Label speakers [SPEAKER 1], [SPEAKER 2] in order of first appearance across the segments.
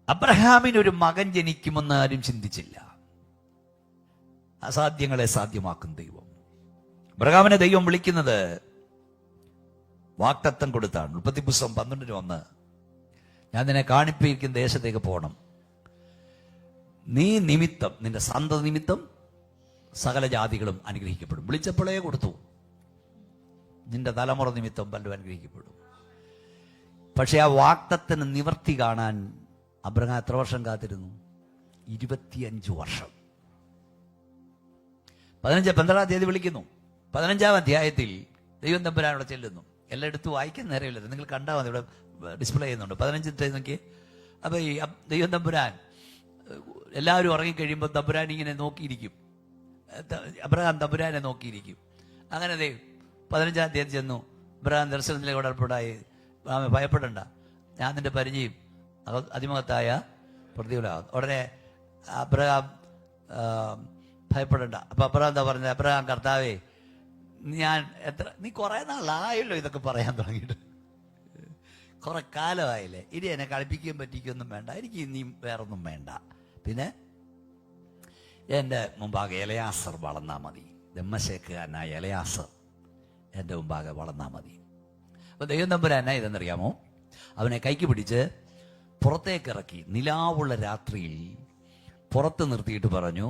[SPEAKER 1] അബ്രഹാമിനൊരു മകൻ ജനിക്കുമെന്ന് ആരും ചിന്തിച്ചില്ല. അസാധ്യങ്ങളെ സാധ്യമാക്കും ദൈവം. അബ്രഹാമിനെ ദൈവം വിളിക്കുന്നത് വാഗ്ദത്തം കൊടുത്താണ്. ഉൽപ്പത്തി പുസ്തകം 12:1, ഞാൻ നിന്നെ കാണിപ്പിക്കുന്ന ദേശത്തേക്ക് പോകണം, നീ നിമിത്തം, നിന്റെ സന്തതി നിമിത്തം സകല ജാതികളും അനുഗ്രഹിക്കപ്പെടും. വിളിച്ചപ്പോഴേ കൊടുത്തു, നിന്റെ തലമുറ നിമിത്തം പലരും അനുഗ്രഹിക്കപ്പെടും. പക്ഷെ ആ വാഗ്ദത്തത്തിന് നിവർത്തി കാണാൻ അബ്രഹാം എത്ര വർഷം കാത്തിരുന്നു? 25 വർഷം. 12-ാം തീയതി വിളിക്കുന്നു. 15-ാം അധ്യായത്തിൽ ദൈവം തമ്പുരാനോട് ചെല്ലുന്നു. എല്ലായിടത്തും വായിക്കാൻ നേരമില്ല, നിങ്ങൾ കണ്ടാൽ മതി, ഇവിടെ ഡിസ്പ്ലേ ചെയ്യുന്നുണ്ട്. 15 നോക്കി. അപ്പൊ ഈ ദൈവം തമ്പുരാൻ എല്ലാവരും ഉറങ്ങിക്കഴിയുമ്പോൾ തമ്പുരാൻ ഇങ്ങനെ നോക്കിയിരിക്കും. അബ്രഹാം തമ്പുരാനെ നോക്കിയിരിക്കും. അങ്ങനെ 15-ാം തീയതി ചെന്നു. അബ്രഹാം ദർശനത്തിലേക്ക് ഉടൽപ്പെടായി, ഭയപ്പെടണ്ട, ഞാൻ നിന്റെ പരിചയം അതിമഹത്തായ പ്രതികൂലമാകും. ഉടനെ അബ്രഹാം ഭയപ്പെടണ്ട. അപ്പൊ അബ്രഹാം എന്താ പറഞ്ഞത്? അബ്രഹാം, കർത്താവേ, നീ കുറെ നാളായല്ലോ ഇതൊക്കെ പറയാൻ തുടങ്ങിയിട്ട്, കുറെ കാലമായില്ലേ, ഇനി എന്നെ കളിപ്പിക്കുകയും പറ്റിക്കൊന്നും വേണ്ട, എനിക്ക് ഇനി വേറൊന്നും വേണ്ട, പിന്നെ എൻ്റെ മുമ്പാകെ എലയാസർ വളർന്നാൽ മതി, ദമ്മശേഖനായ എലയാസർ എൻ്റെ മുമ്പാകെ വളർന്നാൽ മതി. അപ്പൊ ദൈവം തമ്പുരാൻ എന്നാ ഇതെന്നറിയാമോ? അവനെ കൈക്ക് പിടിച്ച് പുറത്തേക്ക് ഇറക്കി നിലാവുള്ള രാത്രിയിൽ പുറത്ത് നിർത്തിയിട്ട് പറഞ്ഞു,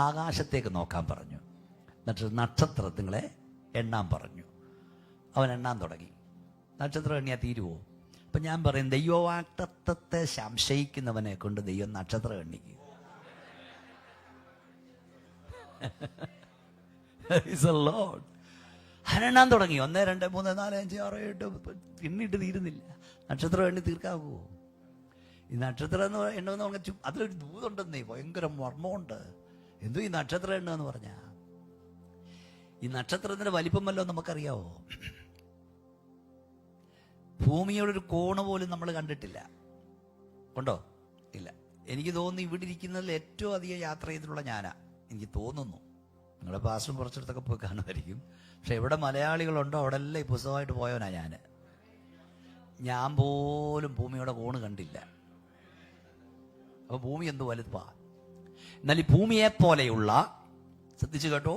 [SPEAKER 1] ആകാശത്തേക്ക് നോക്കാൻ പറഞ്ഞു, എന്നിട്ട് നക്ഷത്രങ്ങളെ എണ്ണാൻ പറഞ്ഞു. അവൻ എണ്ണാൻ തുടങ്ങി. നക്ഷത്രം എണ്ണിയാൽ തീരുവോ? അപ്പൊ ഞാൻ പറയും, ദൈവവാഗ്ദത്തത്തെ സംശയിക്കുന്നവനെ കൊണ്ട് ദൈവം നക്ഷത്രം എണ്ണിക്കും. എണ്ണാൻ തുടങ്ങി. 1, 2, 3, 4, 5, 6, 7 എണ്ണിട്ട് തീരുന്നില്ല. നക്ഷത്രം എണ്ണി തീർക്കാവോ? ഈ നക്ഷത്രം എന്ന് എണ്ണമെന്ന് പറഞ്ഞാൽ അതിലൊരു ദൂതുണ്ടെന്നേ, ഭയങ്കര മർമ്മമുണ്ട്. എന്തോ ഈ നക്ഷത്രം എണ്ണ എന്ന് പറഞ്ഞാ, ഈ നക്ഷത്രത്തിന്റെ വലിപ്പം വല്ലോ നമുക്കറിയാവോ? ഭൂമിയോടൊരു കോണ് പോലും നമ്മൾ കണ്ടിട്ടില്ല. ഉണ്ടോ? ഇല്ല. എനിക്ക് തോന്നുന്നു ഇവിടെ ഇരിക്കുന്നതിൽ ഏറ്റവും അധികം യാത്ര ചെയ്തിട്ടുള്ള ഞാനാ, എനിക്ക് തോന്നുന്നു. നിങ്ങളുടെ പാസ്റ്റും കുറച്ചിടത്തൊക്കെ പോയി കാണുമായിരിക്കും. പക്ഷെ എവിടെ മലയാളികളുണ്ടോ അവിടെ എല്ലാം ഈ പുസ്തകമായിട്ട് പോയവനാ ഞാൻ പോലും ഭൂമിയുടെ കോണ് കണ്ടില്ല. അപ്പൊ ഭൂമി എന്ത് വലുതാ! എന്നാൽ ഈ ഭൂമിയെ പോലെയുള്ള, ശ്രദ്ധിച്ചു കേട്ടോ,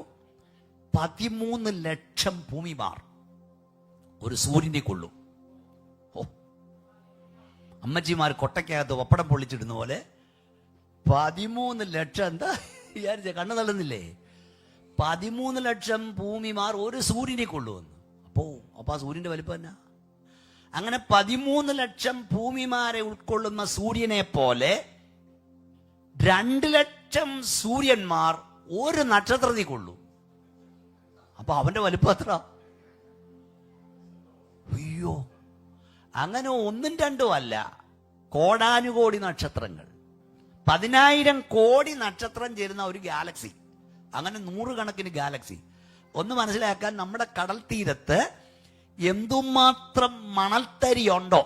[SPEAKER 1] 13 ലക്ഷം ഭൂമിമാർ ഒരു സൂര്യനെ കൊള്ളും. ഓ, അമ്മച്ചിമാർ കൊട്ടയ്ക്കകത്ത് പപ്പടം പൊള്ളിച്ചിടുന്ന പോലെ 13 ലക്ഷം. എന്താ വിചാരിച്ച? കണ്ണു തള്ളുന്നില്ലേ? 13 ലക്ഷം ഭൂമിമാർ ഒരു സൂര്യനെ കൊള്ളുമെന്ന്. അപ്പൊ ആ സൂര്യന്റെ വലിപ്പം എന്നാ? അങ്ങനെ 13 ലക്ഷം ഭൂമിമാരെ ഉൾക്കൊള്ളുന്ന സൂര്യനെ പോലെ 2 ലക്ഷം സൂര്യന്മാർ ഒരു നക്ഷത്രത്തിൽ കൊള്ളും. അപ്പൊ അവന്റെ വലിപ്പം എത്ര? അയ്യോ! അങ്ങനെ 1ഉം 2ഉം അല്ല, കോടാനുകോടി നക്ഷത്രങ്ങൾ, 10,000 കോടി നക്ഷത്രം ചേരുന്ന ഒരു ഗാലക്സി. അങ്ങനെ 100 കണക്കിന് ഗാലക്സി. ഒന്ന് മനസ്സിലാക്കാൻ, നമ്മുടെ കടൽ തീരത്ത് എന്തുമാത്രം മണൽത്തരിയുണ്ടോ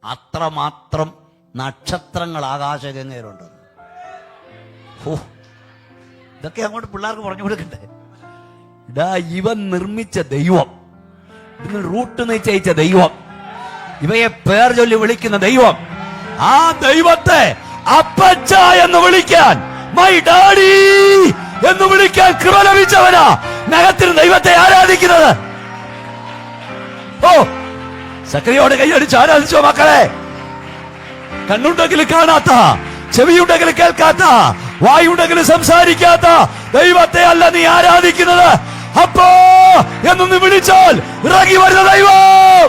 [SPEAKER 1] അത്രമാത്രം നക്ഷത്രങ്ങൾ ആകാശഗംഗയിലുണ്ട്. ഓ, ഇതൊക്കെ അങ്ങോട്ട് പിള്ളേർക്ക് പറഞ്ഞു കൊടുക്കണ്ടേ? ഇതാ ഇവൻ നിർമ്മിച്ച ദൈവം, ഇതിന് റൂട്ട് നിശ്ചയിച്ച ദൈവം, ഇവയെ പേർ ചൊല്ലി വിളിക്കുന്ന ദൈവം, ആ ദൈവത്തെ അപ്പച്ച എന്ന് വിളിക്കാൻ, മൈ ഡാഡി എന്ന് വിളിക്കാൻ കൃപ ലഭിച്ചവനാ നഗത്തിന് ദൈവത്തെ ആരാധിക്കുന്നത്. ഓ, സക്രിയോട് കൈയടിച്ച് ആരാധിച്ചോ മക്കളെ? കണ്ണുണ്ടെങ്കിൽ കാണാത്ത, ചെവിയുണ്ടെങ്കിൽ കേൾക്കാത്ത, വായുണ്ടെങ്കിൽ സംസാരിക്കാത്ത ദൈവത്തെ അല്ല നീ ആരാധിക്കുന്നത്. അപ്പോ എന്നൊന്ന് വിളിച്ചാൽ ഇറങ്ങി വരുന്ന ദൈവം.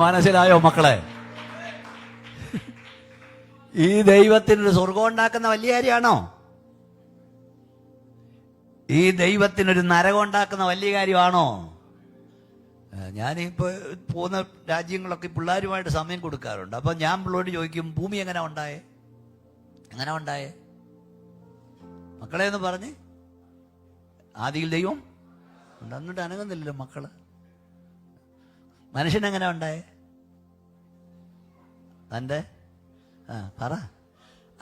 [SPEAKER 1] മനസ്സിലായോ മക്കളെ? ഈ ദൈവത്തിനൊരു സ്വർഗം ഉണ്ടാക്കുന്ന വലിയ കാര്യമാണോ? ഈ ദൈവത്തിനൊരു നരകം ഉണ്ടാക്കുന്ന വലിയ കാര്യമാണോ? ഞാനിപ്പോ പോകുന്ന രാജ്യങ്ങളൊക്കെ പിള്ളേരുമായിട്ട് സമയം കൊടുക്കാറുണ്ട്. അപ്പൊ ഞാൻ പിള്ളേരോട് ചോദിക്കും, ഭൂമി എങ്ങനെ ഉണ്ടായേ? മക്കളെ എന്ന് പറഞ്ഞ്, ആദിയിൽ ദൈവം ഉണ്ട്. എന്നിട്ട് അനങ്ങുന്നില്ലല്ലോ മക്കള്. മനുഷ്യനെങ്ങനെ ഉണ്ടായേ? തൻ്റെ പറ.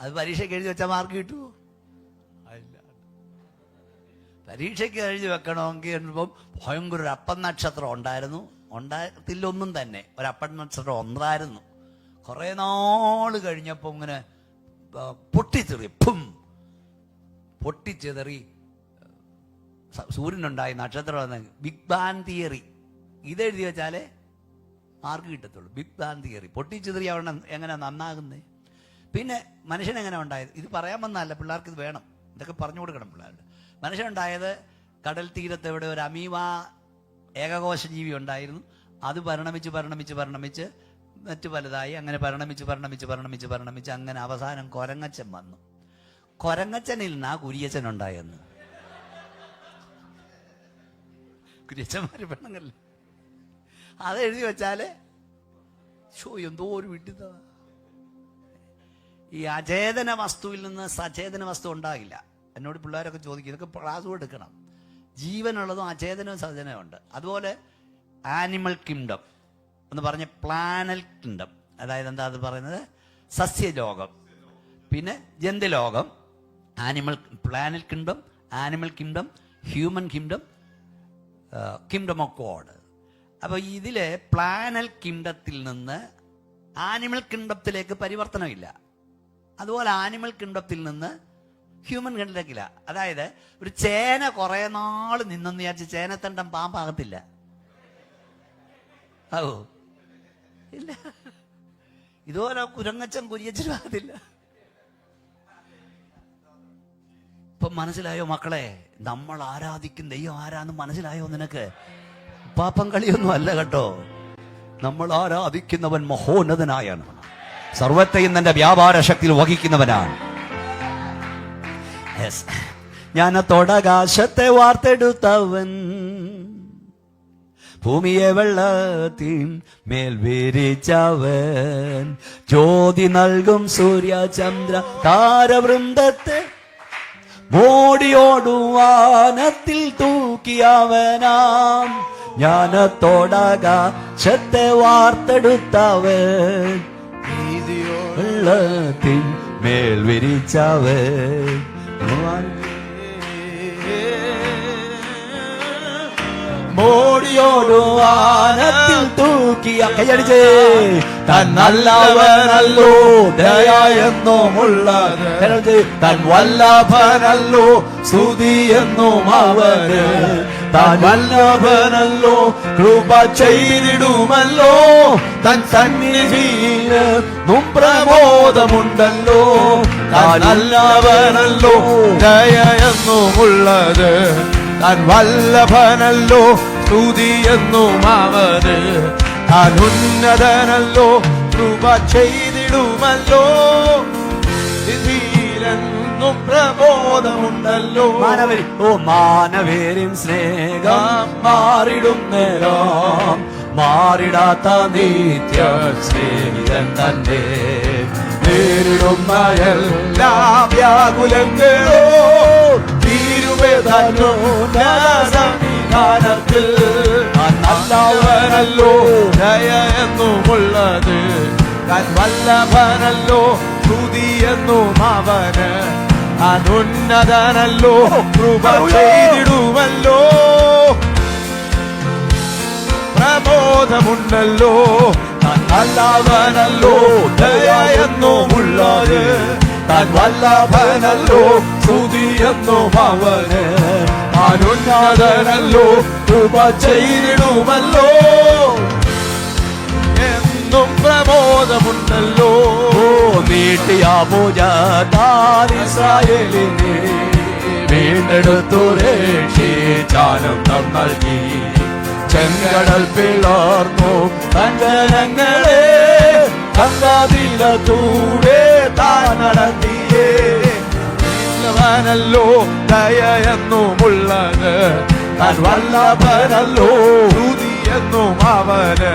[SPEAKER 1] അത് പരീക്ഷയ്ക്ക് എഴുതി വെച്ചാൽ മാർക്ക് കിട്ടുമോ? പരീക്ഷയ്ക്ക് എഴുതി വെക്കണമെങ്കിൽ എന്നുമ്പം ഭയങ്കര ഒരു അപ്പം നക്ഷത്രം ഉണ്ടായിരുന്നു. ഉണ്ടാകത്തില്ലൊന്നും തന്നെ, ഒരപ്പൻ നക്ഷത്രം ഉണ്ടായിരുന്നു. കുറേ നാൾ കഴിഞ്ഞപ്പോൾ ഇങ്ങനെ പൊട്ടിച്ചെറി, പൊട്ടിച്ചെതറി സൂര്യനുണ്ടായി, നക്ഷത്രം ബിഗ് ബാൻ തിയറി. ഇതെഴുതി വെച്ചാലേ മാർക്ക് കിട്ടത്തുള്ളൂ. Big ban theory. പൊട്ടിച്ചെതറി അവിടെ എങ്ങനെ നന്നാകുന്നത്? പിന്നെ മനുഷ്യനെങ്ങനെ ഉണ്ടായത്? ഇത് പറയാൻ വന്നതല്ല, പിള്ളേർക്ക് ഇത് വേണം, ഇതൊക്കെ പറഞ്ഞു കൊടുക്കണം പിള്ളേർക്ക്. മനുഷ്യനുണ്ടായത് കടൽ തീരത്ത് എവിടെ ഒരു അമീബ ഏകകോശ ജീവി ഉണ്ടായിരുന്നു. അത് പരിണമിച്ച് മറ്റു പലതായി, അങ്ങനെ പരിണമിച്ച് അങ്ങനെ അവസാനം കൊരങ്ങച്ചൻ വന്നു. കൊരങ്ങച്ചനിൽ നിന്നാ കുരിയച്ചൻ ഉണ്ടായെന്ന്. കുരിയച്ചന്മാര് പെണ്ണുങ്ങല്ലേ, അതെഴുതി വെച്ചാല് എന്തോ ഒരു വിട്ടിത. ഈ അചേതന വസ്തുവിൽ നിന്ന് സചേതന വസ്തു ഉണ്ടാകില്ല. എന്നോട് പിള്ളേരൊക്കെ ചോദിക്കും, ഇതൊക്കെ ക്ലാസ് എടുക്കണം. ജീവനുള്ളതും അചേതനവും സചേതനവും ഉണ്ട്. അതുപോലെ ആനിമൽ കിങ്ഡം എന്ന് പറഞ്ഞ പ്ലാനൽ കിങ്ഡം, അതായത് എന്താ അത് പറയുന്നത്, സസ്യലോകം, പിന്നെ ജന്തുലോകം, plant kingdom, animal kingdom, human kingdom, kingdom of God. അപ്പോൾ ഇതിലെ പ്ലാനൽ കിങ്ഡത്തിൽ നിന്ന് ആനിമൽ കിങ്ഡത്തിലേക്ക് പരിവർത്തനമില്ല. അതുപോലെ ആനിമൽ കിങ്ഡത്തിൽ നിന്ന് ഹ്യൂമൻ കിങ്ഡത്തിലേക്കില്ല. അതായത് ഒരു ചേന കുറെ നാൾ നിന്നെന്ന് വിചാരിച്ച് ചേനത്തണ്ടം പാമ്പാകത്തില്ല. ഇല്ല. ഇതുപോലെ കുരങ്ങച്ചൻ കുരിയച്ചനും ആകത്തില്ല. ഇപ്പൊ മനസ്സിലായോ മക്കളെ? നമ്മൾ ആരാധിക്കുന്ന ദൈവം ആരാന്ന് മനസ്സിലായോ നിനക്ക്? പാപ്പം കളിയൊന്നും അല്ല കേട്ടോ. നമ്മൾ ആരാധിക്കുന്നവൻ മഹോന്നതനായാണ്, സർവത്തെയും തന്റെ വ്യാപാര ശക്തിയിൽ വഹിക്കുന്നവനാണ്. ജ്ഞാനത്തോടാകാശത്തെ വാർത്തെടുത്തവൻ, ഭൂമിയെ വെള്ളത്തിൻ മേൽ വിരിച്ചവൻ, ജ്യോതി നൽകും സൂര്യ ചന്ദ്ര താരവൃന്ദത്തെ മോടിയോടുവാനത്തിൽ തൂക്കിയവനാം. ജ്ഞാനത്തോടാകാശത്തെ വാർത്തെടുത്തവൻ, വെള്ളത്തിൻ മേൽ വിരിച്ചവൻ, മോടിയോടുവാനത്തിൽ തൂക്കിയ കൈയടിച്ചേ. തൻ നല്ലവനല്ലോ ദയായെന്നുമുള്ളത്, തൻ വല്ലഭനല്ലോ സ്തുതിയെന്നും അവന്, താൻ വല്ലഭനല്ലോ കൃപ ചെയ്തിടുമല്ലോ, തൻ സന്നിധിയിലും പ്രമോദമുണ്ടല്ലോ. താൻ നല്ലവനല്ലോ ദയയെന്നുമുള്ളത്, താൻ വല്ലഭനല്ലോ സ്തുതിയെന്നും അവന്, താൻ ഉന്നതനല്ലോ കൃപ ചെയ്തിടുമല്ലോ, ഇതിലെന്നും പ്രബോധമുണ്ടല്ലോ. മാനവേരും സ്നേഹം മാറിടും നേരം, മാറിടാത്ത നിത്യ സ്നേഹിതൻ തന്നെ, നേരിടുന്ന എല്ലാ വ്യാകുലങ്ങളോ സംവിധാനത്തിൽ. നല്ലവനല്ലോ ദയയെന്നുമുള്ളത്, താൻ വല്ലഭനല്ലോ സ്തുതിയെന്നും അവന്, താൻ ഉന്നതനല്ലോ കൃപ ചെയ്തിടുമല്ലോ, പ്രബോധമുണ്ടല്ലോ. താൻ നല്ലവനല്ലോ ദയയെന്നുമുള്ളത്, താൻ വല്ലഭനല്ലോ സ്തുതിയെന്നും അവന്, താൻ ഉന്നതനല്ലോ കൃപ ചെയ്തിടുമല്ലോ, എന്നും പ്രബോധമുണ്ടല്ലോ. നീട്ടിയ പൂജ താൻ ഇസ്രായേലിനെ വീണ്ടെടുത്തു രക്ഷിച്ചാനന്ദം നൽകി, ചെങ്കടൽ പിളർന്നു തൻ ജനങ്ങളെ ഗംഗാതീരത്തൂടെ താൻ നടത്തിയേ. വല്ലഭനല്ലോ ദയയെന്നുമുള്ളത്, താൻ വല്ലഭനല്ലോ സ്തുതിയെന്നും അവന്,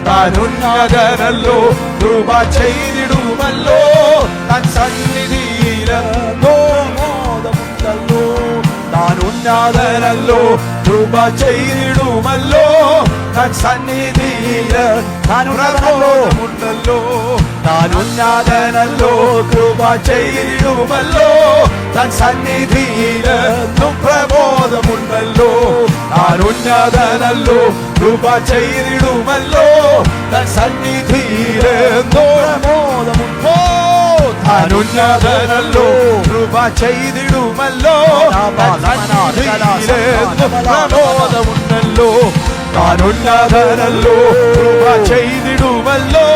[SPEAKER 1] താൻ ഉന്നതനല്ലോ കൃപ ചെയ്തിടുമല്ലോ, താൻ സന്നിധിയിലെന്നോ മോദമുണ്ടല്ലോ,
[SPEAKER 2] താൻ ഉന്നതനല്ലോ, കൃപ ചെയ്തിടുമല്ലോ. തൻ സന്നിധിയില് താൻ പ്രബോധമുണ്ടല്ലോ. താൻ ഉന്നതനല്ലോ, കൃപ ചെയ്തിടുമല്ലോ. തൻ സന്നിധിയില് പ്രബോധമുണ്ടല്ലോ. താൻ ഉന്നതനല്ലോ, കൃപ ചെയ്തിടുമല്ലോ. തൻ സന്നിധിയില് പ്രബോധമുണ്ടോ. താൻ ഉന്നതനല്ലോ, കൃപ ചെയ്തിടുമല്ലോ. തൻ സന്നിധിയില് പ്രബോധമുണ്ടല്ലോ. താൻ ഉന്നതനല്ലോ, കൃപ ചെയ്തിടുമല്ലോ.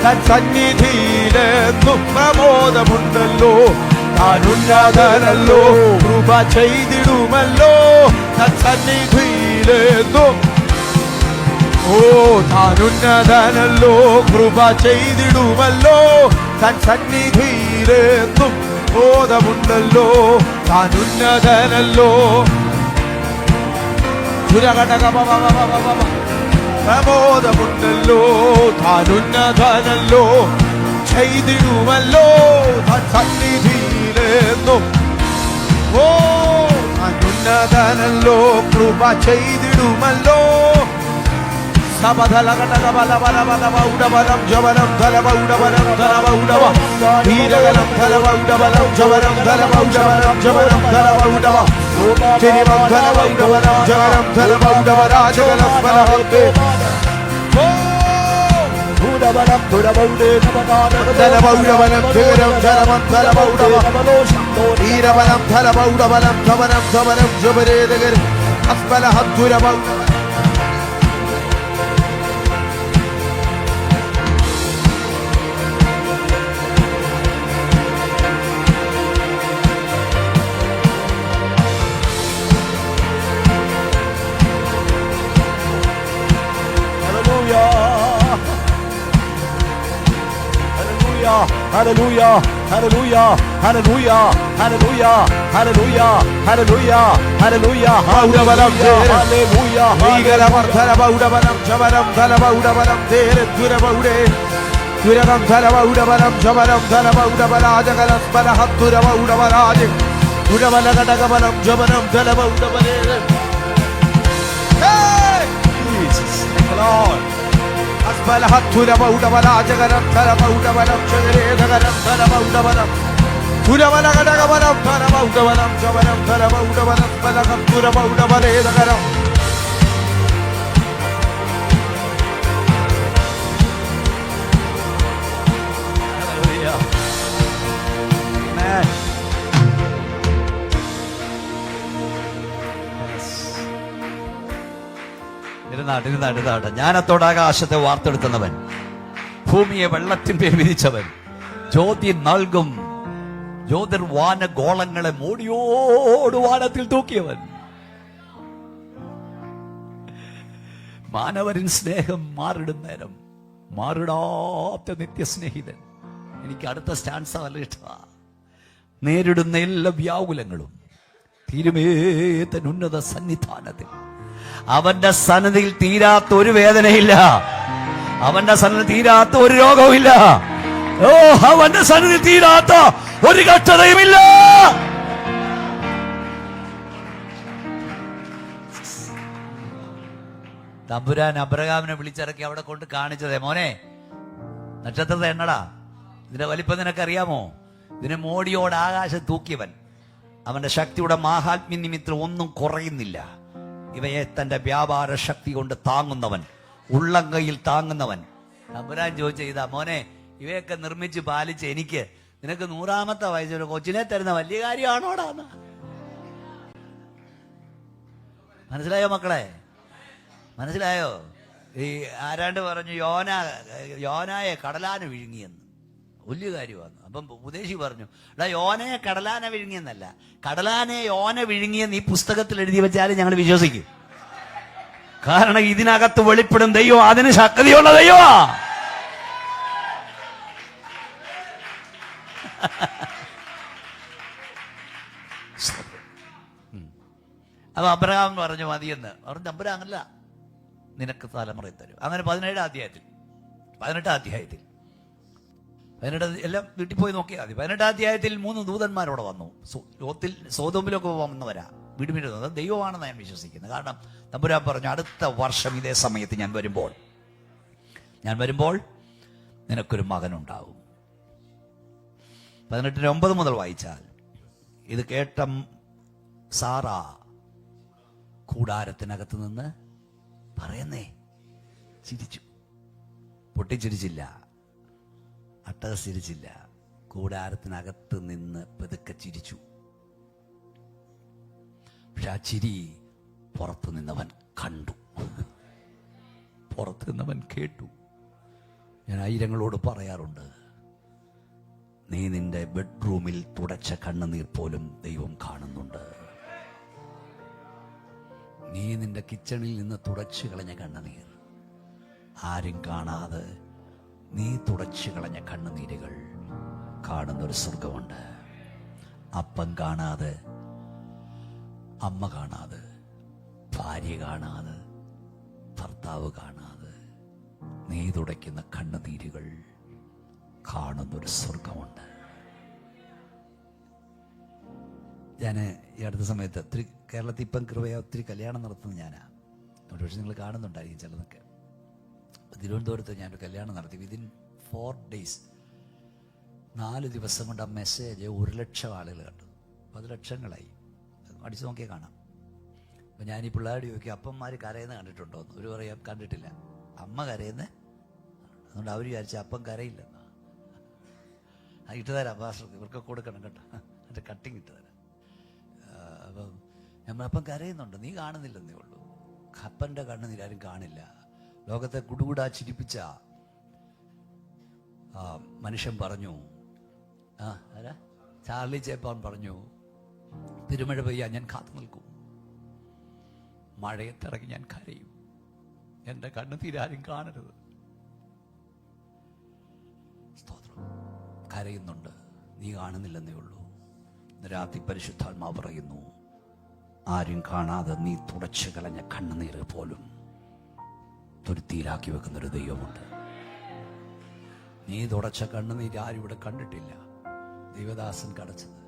[SPEAKER 2] തൻ സന്നിധിയിലെന്നും പ്രബോധമുണ്ടല്ലോ. താൻ ഉന്നതനല്ലോ, കൃപ ചെയ്തിടുമല്ലോ. തൻ സന്നിധിയിലെന്നും താൻ ഉന്നതനല്ലോ, കൃപ ചെയ്തിടുമല്ലോ. തൻ സന്നിധിയിലെന്നും ബോധമുണ്ടല്ലോ. താൻ ഉന്നതനല്ലോ, പ്രബോധമുണ്ടല്ലോ. താൻ ഉന്നതനല്ലോ, ചെയ്തിടുമല്ലോ. താൻ സന്നിധിയിലെന്നും താൻ ഉന്നതനല്ലോ, കൃപ ചെയ്തിടുമല്ലോ. സബധലഘടകബലബലബലബൗഡബലം ജവനം ധലബൗഡബലം ധലബൗഡവ വീരകലം ധലബൗഡബലം ജവനം ധലബൗഡബലം ജവനം ധലബൗഡവ തിരിമം ധലബൗഡബലം ജവനം ധലബൗഡവ രാജകലം ബലഹത്തെ ഭൂതബലം ധുരബൗഡേ ധലബൗഡബലം ധീരം ജലമം ധലബൗഡവ വീരബലം ധലബൗഡബലം ധവനം ധവനം ജബരേദഗർ അസ്ബലഹദ്ദുരബൗഡവ.
[SPEAKER 3] Hallelujah, hallelujah, hallelujah, hallelujah, hallelujah, hallelujah, hallelujah, hallelujah,
[SPEAKER 2] ഭീകരമർദ്ധനബൗഡബലം ജവനം ധലബൗഡബലം ധേരദ്ദുരബൗഡേ ദുരകം ധലബൗഡബലം ജവനം ധലബൗഡബലാജകലം ബലഹദ്ദുരബൗഡബലാജ് ദുരബലഘടകബലം ജവനം ധലബൗഡബലേ. Jesus, thank you Lord. അസ്ബലഹദ്ദുരബൗഡബലാജകലം ധലബൗഡബലം ജഗരേദകലം ധലബൗഡബലം ദുരബലഘടകബലം ധലബൗഡബലം ജവനം ധലബൗഡബലം ബലഹദ്ദുരബൗഡബലേദകലം.
[SPEAKER 1] ഇരുന്നാട്ടെ. ജ്ഞാനത്തോടാകാശത്തെ വാർത്തെടുക്കുന്നവൻ, ഭൂമിയെ വെള്ളത്തിന്മേൽ വിധിച്ചവൻ, ജ്യോതി നൽകും ജ്യോതിർവാന ഗോളങ്ങളെ മോടിയോട് വാനത്തിൽ തൂക്കിയവൻ, മാനവരിൻ സ്നേഹം മാറിടും നേരം മാറിടാത്ത നിത്യസ്നേഹിതൻ. എനിക്ക് അടുത്ത സ്റ്റാൻസ നല്ല ഇഷ്ടമാ. നേരിടുന്ന എല്ലാ വ്യാകുലങ്ങളും തിരുമേത്തൻ ഉന്നത സന്നിധാനത്തിൽ. അവന്റെ സന്നിധിയിൽ തീരാത്ത ഒരു വേദനയില്ല, അവന്റെ സന്നിധി തീരാത്ത ഒരു രോഗവുമില്ല, അവന്റെ സന്നിധി തീരാത്ത ഒരു കഷ്ടതയുമില്ല. തമ്പുരാൻ അബ്രഹാമിനെ വിളിച്ചിറക്കി അവിടെ കൊണ്ട് കാണിച്ചതേ, മോനെ നക്ഷത്രത്തെ എണ്ണടാ, ഇതിന്റെ വലിപ്പം നിനക്കറിയാമോ? ഇതിനെ മോടിയോട് ആകാശം തൂക്കിയവൻ, അവന്റെ ശക്തിയുടെ മാഹാത്മ്യ നിമിത്തം ഒന്നും കുറയുന്നില്ല. ഇവയെ തന്റെ വ്യാപാര ശക്തി കൊണ്ട് താങ്ങുന്നവൻ, ഉള്ളം കൈയിൽ താങ്ങുന്നവൻ. തമ്പുരാൻ ചോദിച്ച ഇതാ, മോനെ ഇവയൊക്കെ നിർമ്മിച്ച് പാലിച്ച് എനിക്ക് നിനക്ക് 100ാമത്തെ വയസ്സിൽ കൊച്ചിനെ തരുന്ന വലിയ കാര്യമാണോടാന്ന്. മനസ്സിലായോ മക്കളെ? മനസ്സിലായോ? ഈ ആരാണ്ട് പറഞ്ഞു യോനായെ കടലാന വിഴുങ്ങിയെന്ന്. വലിയ കാര്യമാണ്. അപ്പം ഉപദേശി പറഞ്ഞു, എടാ യോനയെ കടലാന വിഴുങ്ങിയെന്നല്ല, കടലാനെ യോന വിഴുങ്ങിയെന്ന് ഈ പുസ്തകത്തിൽ എഴുതി വെച്ചാലും ഞങ്ങൾ വിശ്വസിക്കും. കാരണം ഇതിനകത്ത് വെളിപ്പെടും ദൈവം അതിന് ശക്തിയുള്ള ദൈവമാ. അപ്പൊ അബ്രഹാം പറഞ്ഞു മതിയെന്ന് പറഞ്ഞു. അബ്രഹാം അല്ല, നിനക്ക് തലമുറയിൽ തരും. അങ്ങനെ 18 അധ്യായത്തിൽ എല്ലാം വീട്ടിൽ പോയി നോക്കിയാൽ മതി. 18 അധ്യായത്തിൽ 3 ദൂതന്മാരോടെ വന്നു. സോതോമിലൊക്കെ വന്നവരാ. വിടുവിടുന്നത് ദൈവമാണെന്ന് ഞാൻ വിശ്വസിക്കുന്നത്. കാരണം തമ്പുരാൻ പറഞ്ഞു, അടുത്ത വർഷം ഇതേ സമയത്ത് ഞാൻ വരുമ്പോൾ നിനക്കൊരു മകനുണ്ടാവും. 18:9 മുതൽ വായിച്ചാൽ ഇത് കേട്ട സാറ കൂടാരത്തിനകത്ത് നിന്ന് പറയുന്നേ ചിരിച്ചു. പൊട്ടിച്ചിരിച്ചില്ല, അട്ടഹസിച്ചില്ല, കൂടാരത്തിനകത്ത് നിന്ന് പതുക്കെ ചിരിച്ചു. പക്ഷെ ആ ചിരി പുറത്തു നിന്നവൻ കണ്ടു, പുറത്തു നിന്നവൻ കേട്ടു. ഞാൻ ആയിരങ്ങളോട് പറയാറുണ്ട്, നീ നിന്റെ ബെഡ്റൂമിൽ തുടച്ച കണ്ണുനീർ പോലും ദൈവം കാണുന്നുണ്ട്. നീ നിന്റെ കിച്ചണിൽ നിന്ന് തുടച്ചു കളഞ്ഞ കണ്ണുനീർ ആരും കാണാതെ നീ തുടച്ചു കളഞ്ഞ കണ്ണുനീരുകൾ കാണുന്നൊരു സ്വർഗമുണ്ട്. അപ്പം കാണാതെ, അമ്മ കാണാതെ, ഭാര്യ കാണാതെ, ഭർത്താവ് കാണാതെ നീ തുടയ്ക്കുന്ന കണ്ണുനീരുകൾ കാണുന്നൊരു സ്വർഗമുണ്ട്. ഞാൻ ഈ അടുത്ത സമയത്ത് ഒത്തിരി കേരളത്തിൽ ഇപ്പം കൃപയ ഒത്തിരി കല്യാണം നടത്തുന്നത് ഞാനാ. ഒരുപക്ഷെ നിങ്ങൾ കാണുന്നുണ്ടായിരിക്കും ചിലതൊക്കെ. തിരുവനന്തപുരത്ത് ഞാനൊരു കല്യാണം നടത്തി. വിതിൻ 4 days 4 ദിവസം കൊണ്ട് ആ മെസ്സേജ് 1,00,000 ആളുകൾ കണ്ടു. 10 ലക്ഷങ്ങളായി. അടിച്ചു നോക്കിയാൽ കാണാം. അപ്പം ഞാൻ ഈ പിള്ളേരോട് ചോദിക്കും, അപ്പന്മാർ കരയുന്ന കണ്ടിട്ടുണ്ടോ എന്ന്. ഒരു പറയാം കണ്ടിട്ടില്ല. അമ്മ കരയുന്ന, അതുകൊണ്ട് അവർ വിചാരിച്ച അപ്പം കരയില്ലെന്ന്. ഇട്ടുതരാം പാസ്റ്റർക്ക്, ഇവർക്ക് കൊടുക്കണം കേട്ടോ, എൻ്റെ കട്ടിങ് ഇട്ടുതരാം. അപ്പം നമ്മളപ്പം കരയുന്നുണ്ട്, നീ കാണുന്നില്ലെന്നേ ഉള്ളൂ. അപ്പൻ്റെ കണ്ണുനീരാരും കാണില്ല. ലോകത്തെ കുടുകൂടാ ചിരിപ്പിച്ച മനുഷ്യൻ പറഞ്ഞു, ആരാ, ചാർലി ചേപ്പാൻ പറഞ്ഞു, പെരുമഴ പെയ്യാൻ ഞാൻ കാത്തു നിൽക്കും, മഴയത്തിറങ്ങി ഞാൻ കരയും, എൻ്റെ കണ്ണുനീരാരും കാണരുത്. സ്തോത്രം. കരയുന്നുണ്ട്, നീ കാണുന്നില്ലെന്നേ ഉള്ളൂ. രാത്രി പരിശുദ്ധാത്മാവ് പറയുന്നു, ആരും കാണാതെ നീ തുടച്ചു കളഞ്ഞ കണ്ണുനീര് പോലും തുരുത്തിയിലാക്കി വെക്കുന്നൊരു ദൈവമുണ്ട്. നീ തുടച്ച കണ്ണുനീര് ആരും ഇവിടെ കണ്ടിട്ടില്ല. ദൈവദാസൻ കടച്ചത്,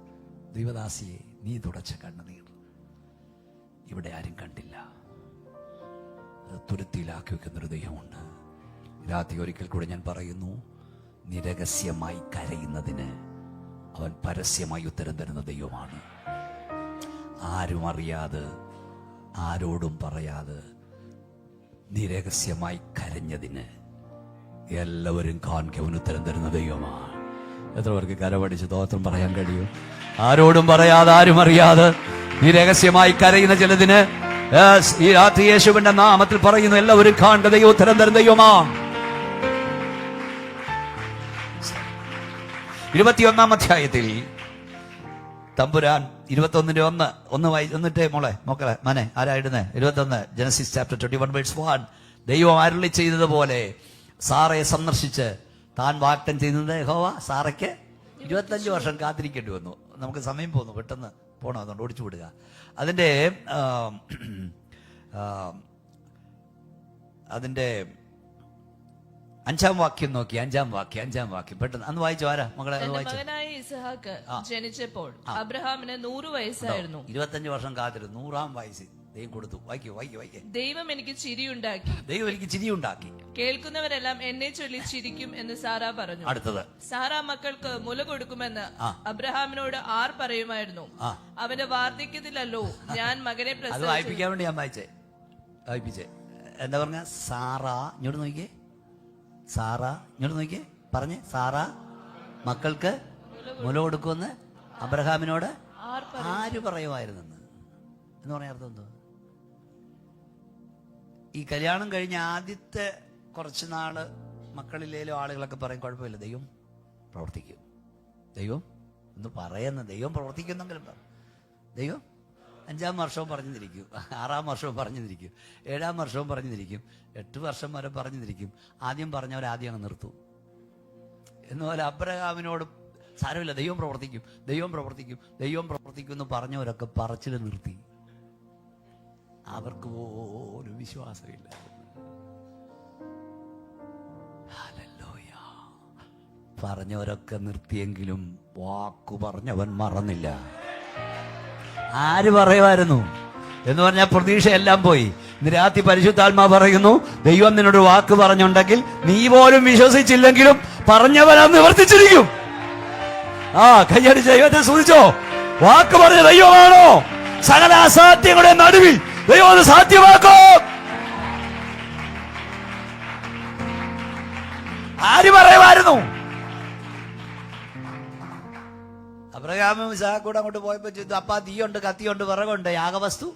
[SPEAKER 1] ദൈവദാസിയെ നീ തുടച്ച കണ്ണുനീർ ഇവിടെ ആരും കണ്ടില്ല. അത് തുരുത്തിയിലാക്കി വെക്കുന്നൊരു ദൈവമുണ്ട്. രാത്രി ഒരിക്കൽ കൂടെ ഞാൻ പറയുന്നു, നീ രഹസ്യമായി കരയുന്നതിന് അവൻ പരസ്യമായി ഉത്തരം തരുന്ന ദൈവമാണ്. ആരും അറിയാതെ, ആരോടും പറയാതെ നീ രഹസ്യമായി കരഞ്ഞതിന് എല്ലാവരും കാണുക അവൻ ഉത്തരം തരുന്ന ദൈവമാണ്. എത്ര പേർക്ക് കരപടിച്ച് സ്തോത്രം പറയാൻ കഴിയും? ആരോടും പറയാതെ, ആരും അറിയാതെ നീ രഹസ്യമായി കരയുന്ന ചിലതിന് ഈ രാത്രി യേശുവിന്റെ നാമത്തിൽ പറയുന്നു, എല്ലാവരും കാണുക ദൈവം ഉത്തരം തരുന്ന ദൈവമാണ്. 21-ാം അധ്യായത്തിൽ തമ്പുരാൻ 21:1 വായിച്ചിട്ട് മക്കളെ മനെ ആരായിടുന്നേ? 21 ജനസിസ് ചാപ്റ്റർ 21:1 ദൈവം അരുളി ചെയ്തതുപോലെ സാറയെ സന്ദർശിച്ച് താൻ വാഗ്ദത്തം ചെയ്യുന്നത് യഹോവ സാറയ്ക്ക് 25 വർഷം കാത്തിരിക്കേണ്ടി വന്നു. നമുക്ക് സമയം പോകുന്നു, പെട്ടെന്ന് പോകണം, അതുകൊണ്ട് ഓടിച്ചു വിടുക. അതിൻ്റെ 5-ാം വാക്യം നോക്കി. 5-ാം വാക്യം പെട്ടെന്ന് അന്ന് വായിച്ചു. ആരാ മകളെ?
[SPEAKER 4] മകനായ ഇസ്ഹാക്ക് ജനിച്ചപ്പോൾ അബ്രഹാമിന് 100 വയസ്സായിരുന്നു.
[SPEAKER 1] 25 വർഷം കാത്തിരുന്നു. 100-ാം വയസ്സിൽ ദൈവം കൊടുത്തു. വായിക്കേ.
[SPEAKER 4] ദൈവം എനിക്ക് ചിരിയുണ്ടാക്കി, കേൾക്കുന്നവരെല്ലാം എന്നെ ചൊല്ലി ചിരിക്കും എന്ന് സാറാ പറഞ്ഞു.
[SPEAKER 1] അടുത്തത്,
[SPEAKER 4] സാറാ മക്കൾക്ക് മുല കൊടുക്കുമെന്ന് അബ്രഹാമിനോട് ആർ പറയുമായിരുന്നു? അവന്റെ വാർദ്ധക്യത്തിലല്ലോ ഞാൻ മകനെ
[SPEAKER 1] അത് വായിപ്പിക്കാൻ വേണ്ടി ഞാൻ വായിപ്പിച്ചേ. എന്താ പറഞ്ഞ? സാറാ ഇങ്ങോട്ട് നോക്കിയേ പറഞ്ഞേ. സാറാ മക്കൾക്ക് മുല കൊടുക്കുമെന്ന് അബ്രഹാമിനോട് ആര് പറയുമായിരുന്നെന്ന് എന്ന് പറഞ്ഞ അർത്ഥം എന്തോ? ഈ കല്യാണം കഴിഞ്ഞ ആദ്യത്തെ കുറച്ച് നാള് മക്കളിലേലും ആളുകളൊക്കെ പറയും, കുഴപ്പമില്ല, ദൈവം പ്രവർത്തിക്കും. ദൈവം എന്ന് പറയുന്ന ദൈവം പ്രവർത്തിക്കുന്നെങ്കിലും ദൈവം 5-ാം വർഷവും പറഞ്ഞിരിക്കും, 6-ാം വർഷവും പറഞ്ഞിരിക്കും, 7-ാം വർഷവും പറഞ്ഞിരിക്കും, 8 വർഷം വരെ പറഞ്ഞിരിക്കും. ആദ്യം പറഞ്ഞവരാദ്യം അങ്ങ് നിർത്തും. എന്നുപോലെ അബ്രഹാമിനോട് സാരമില്ല, ദൈവം പ്രവർത്തിക്കും എന്ന് പറഞ്ഞവരൊക്കെ പറച്ചിൽ നിർത്തി. അവർക്ക് പോലും വിശ്വാസമില്ല. പറഞ്ഞവരൊക്കെ നിർത്തിയെങ്കിലും വാക്കു പറഞ്ഞവൻ മറന്നില്ല. ആര് പറയുമായിരുന്നു എന്ന് പറഞ്ഞാൽ പ്രതീക്ഷ എല്ലാം പോയി. ഇന്ന് രാത്രി പരിശുദ്ധാത്മാ പറയുന്നു, ദൈവം നിന്നോട് വാക്ക് പറഞ്ഞുണ്ടെങ്കിൽ നീ പോലും വിശ്വസിച്ചില്ലെങ്കിലും പറഞ്ഞവനാ നിവർത്തിച്ചിരിക്കും. കയ്യടിച്ച് ദൈവത്തെ സ്തുതിച്ചോ. വാക്ക് പറഞ്ഞ ദൈവമാണോ? സകല അസാധ്യങ്ങളുടെ നടുവിൽ ദൈവം അത് സാധ്യമാക്കും. ആര് പറയുമായിരുന്നു? അബ്രഹാമും ഇസ്ഹാക്കും കൂടെ അങ്ങോട്ട് പോയപ്പോ ചോദിച്ചു, അപ്പാ തീയുണ്ട്, കത്തിയുണ്ട്, വിറകുണ്ട്, യാഗവസ്തു.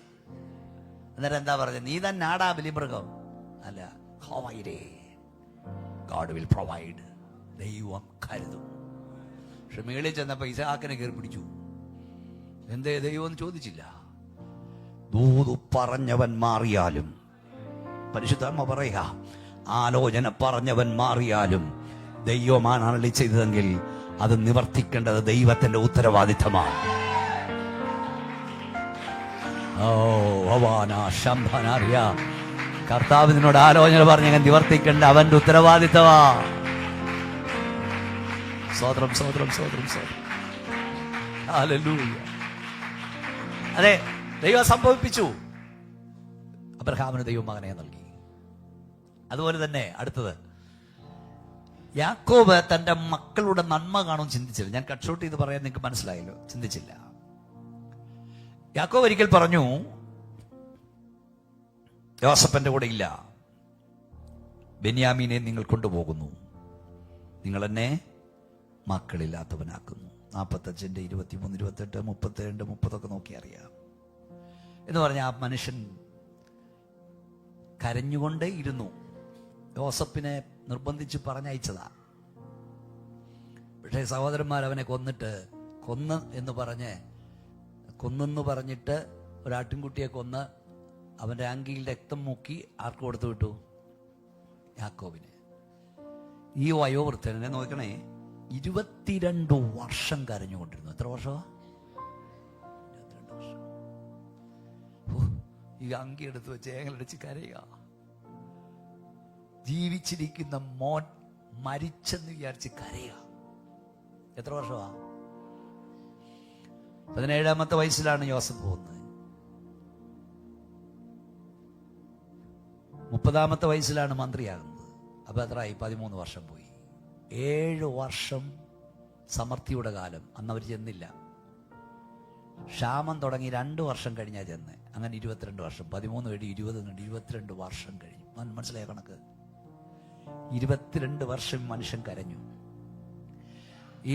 [SPEAKER 1] അന്നേരം എന്താ പറഞ്ഞത്? നീ തന്നെ ആടാ ബലിമൃഗം. അല്ല, ഗോഡ് വിൽ പ്രൊവൈഡ്. ദൈവം കരുതും. പക്ഷെ മേളിൽ ചെന്നപ്പോ ഇസ്ഹാക്കിനെ കയറി പിടിച്ചു. എന്തേ ദൈവം എന്ന് ചോദിച്ചില്ല. ദൂത് പറഞ്ഞവൻ മാറിയാലും, പരിശുദ്ധാത്മ പറയുക, ആലോചന പറഞ്ഞവൻ മാറിയാലും ദൈവമാണ് അരുളി ചെയ്തതെങ്കിൽ അത് നിവർത്തിക്കേണ്ടത് ദൈവത്തിന്റെ ഉത്തരവാദിത്തമാണ്. കർത്താവ് നിന്നോട് ആലോചന പറഞ്ഞ നിവർത്തിക്കേണ്ട അവന്റെ ഉത്തരവാദിത്തമാ. സ്വതന്ത്രം സ്വതന്ത്രം സ്വതന്ത്രം സ്വതന്ത്രം. ഹല്ലേലൂയ. അതെ, ദൈവം സംഭവിപ്പിച്ചു. അബ്രഹാമിന് ദൈവം മകനെ നൽകി. അതുപോലെ തന്നെ അടുത്തത്, യാക്കോബ് തന്റെ മക്കളുടെ നന്മ കാണും ചിന്തിച്ചില്ല. ഞാൻ കട്ട് ഷോട്ട് ചെയ്ത് പറയാൻ നിങ്ങൾക്ക് മനസ്സിലായല്ലോ. ചിന്തിച്ചില്ല. യാക്കോബ് ഒരിക്കൽ പറഞ്ഞു, യോസേഫിന്റെ കൂടെ ഇല്ല, ബെന്യാമീനെ നിങ്ങൾ കൊണ്ടുപോകുന്നു, നിങ്ങൾ എന്നെ മക്കളില്ലാത്തവനാക്കുന്നു. 45, 23, 28, 32, 30 നോക്കി അറിയാം എന്ന് പറഞ്ഞ ആ മനുഷ്യൻ കരഞ്ഞുകൊണ്ടേ ഇരുന്നു. യോസേഫിനെ നിർബന്ധിച്ച് പറഞ്ഞയച്ചതാ. പക്ഷേ സഹോദരന്മാർ അവനെ കൊന്നെന്ന് പറഞ്ഞിട്ട് ഒരാട്ടിൻകുട്ടിയെ കൊന്ന് അവന്റെ അങ്കിയിൽ രക്തം മുക്കി ആർക്ക് കൊടുത്തു വിട്ടു? യാക്കോബിന്. ഈ വയോവൃദ്ധനെ നോക്കണേ, 22 വർഷം കരഞ്ഞുകൊണ്ടിരുന്നു. എത്ര വർഷമാ? 22 വർഷം. ഈ അങ്കി എടുത്ത് വെച്ച് ഏങ്ങലടിച്ച് കരയുക. ജീവിച്ചിരിക്കുന്ന മോൻ മരിച്ചെന്ന് വിചാരിച്ച് കരയുക. എത്ര വർഷമാ? 17-ാമത്തെ വയസ്സിലാണ് യോസേഫ് പോകുന്നത്. 30-ാമത്തെ വയസ്സിലാണ് മന്ത്രിയാകുന്നത്. അപ്പൊ എത്രയായി? 13 വർഷം പോയി. 7 വർഷം സമൃദ്ധിയുടെ കാലം. അന്ന് അവർ ചെന്നില്ല. ക്ഷാമം തുടങ്ങി 2 വർഷം കഴിഞ്ഞാൽ ചെന്ന്. അങ്ങനെ 22 വർഷം. 13 കഴിഞ്ഞ് 20 കണ്ട് 22 വർഷം കഴിഞ്ഞു. മനസ്സിലായ കണക്ക്? 22 വർഷം മനുഷ്യൻ കരഞ്ഞു.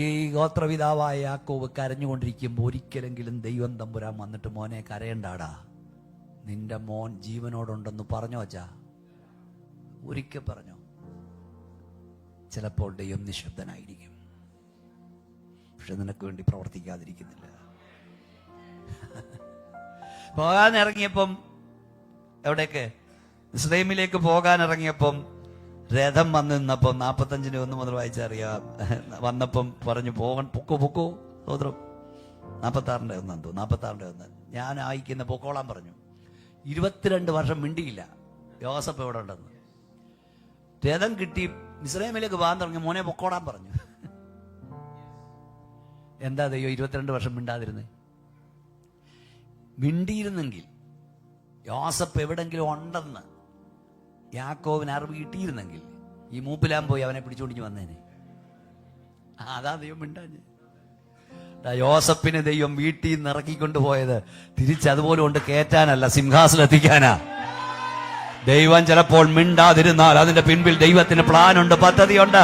[SPEAKER 1] ഈ ഗോത്രപിതാവായ യാക്കോബ് കരഞ്ഞുകൊണ്ടിരിക്കുമ്പോൾ ഒരിക്കലെങ്കിലും ദൈവം തമ്പുരാൻ വന്നിട്ട്, മോനെ കരയണ്ടാടാ, നിന്റെ മോൻ ജീവനോടുണ്ടെന്ന് പറഞ്ഞോ? അച്ഛാ, ഒരിക്കൽ പറഞ്ഞോ? ചിലപ്പോൾ ദൈവം നിശബ്ദനായിരിക്കും. പക്ഷെ നിനക്ക് വേണ്ടി പ്രവർത്തിക്കാതിരിക്കുന്നില്ല. പോകാൻ ഇറങ്ങിയപ്പം, എവിടേക്ക്? ഇസ്രയേലിലേക്ക് പോകാൻ ഇറങ്ങിയപ്പം രഥം വന്ന് നിന്നപ്പം 45-1 മുതൽ വായിച്ചറിയാം. വന്നപ്പം പറഞ്ഞു, പൊക്കോ സോദരം. 46-1 ഞാൻ അയക്കുന്ന പൊക്കോളാൻ പറഞ്ഞു. 22 വർഷം മിണ്ടിയില്ല. യോസേഫ് എവിടെ ഉണ്ടെന്ന്. രഥം കിട്ടി മിസ്രയീമിലേക്ക് പോകാൻ തുടങ്ങി. മോനെ പൊക്കോടാൻ പറഞ്ഞു. എന്താ ദൈവം 22 വർഷം മിണ്ടാതിരുന്നേ? മിണ്ടിയിരുന്നെങ്കിൽ, യോസേഫ് എവിടെങ്കിലും ഉണ്ടെന്ന് യാക്കോബിന് അറിവ് കിട്ടിയിരുന്നെങ്കിൽ ഈ മൂപ്പിലാൻ പോയി അവനെ പിടിച്ചോണ്ടിഞ്ഞ് വന്നേനെ. അതാ ദൈവം മിണ്ടാഞ്ഞ്. യോസേഫിനെ ദൈവം വീട്ടിൽ നിന്ന് ഇറക്കിക്കൊണ്ടുപോയത് തിരിച്ചതുപോലെ കൊണ്ട് കയറ്റാനല്ല, സിംഹാസനം എത്തിക്കാനാ. ദൈവം ചിലപ്പോൾ മിണ്ടാതിരുന്നാൽ അതിന്റെ പിൻപിൽ ദൈവത്തിന് പ്ലാനുണ്ട്, പദ്ധതിയുണ്ട്.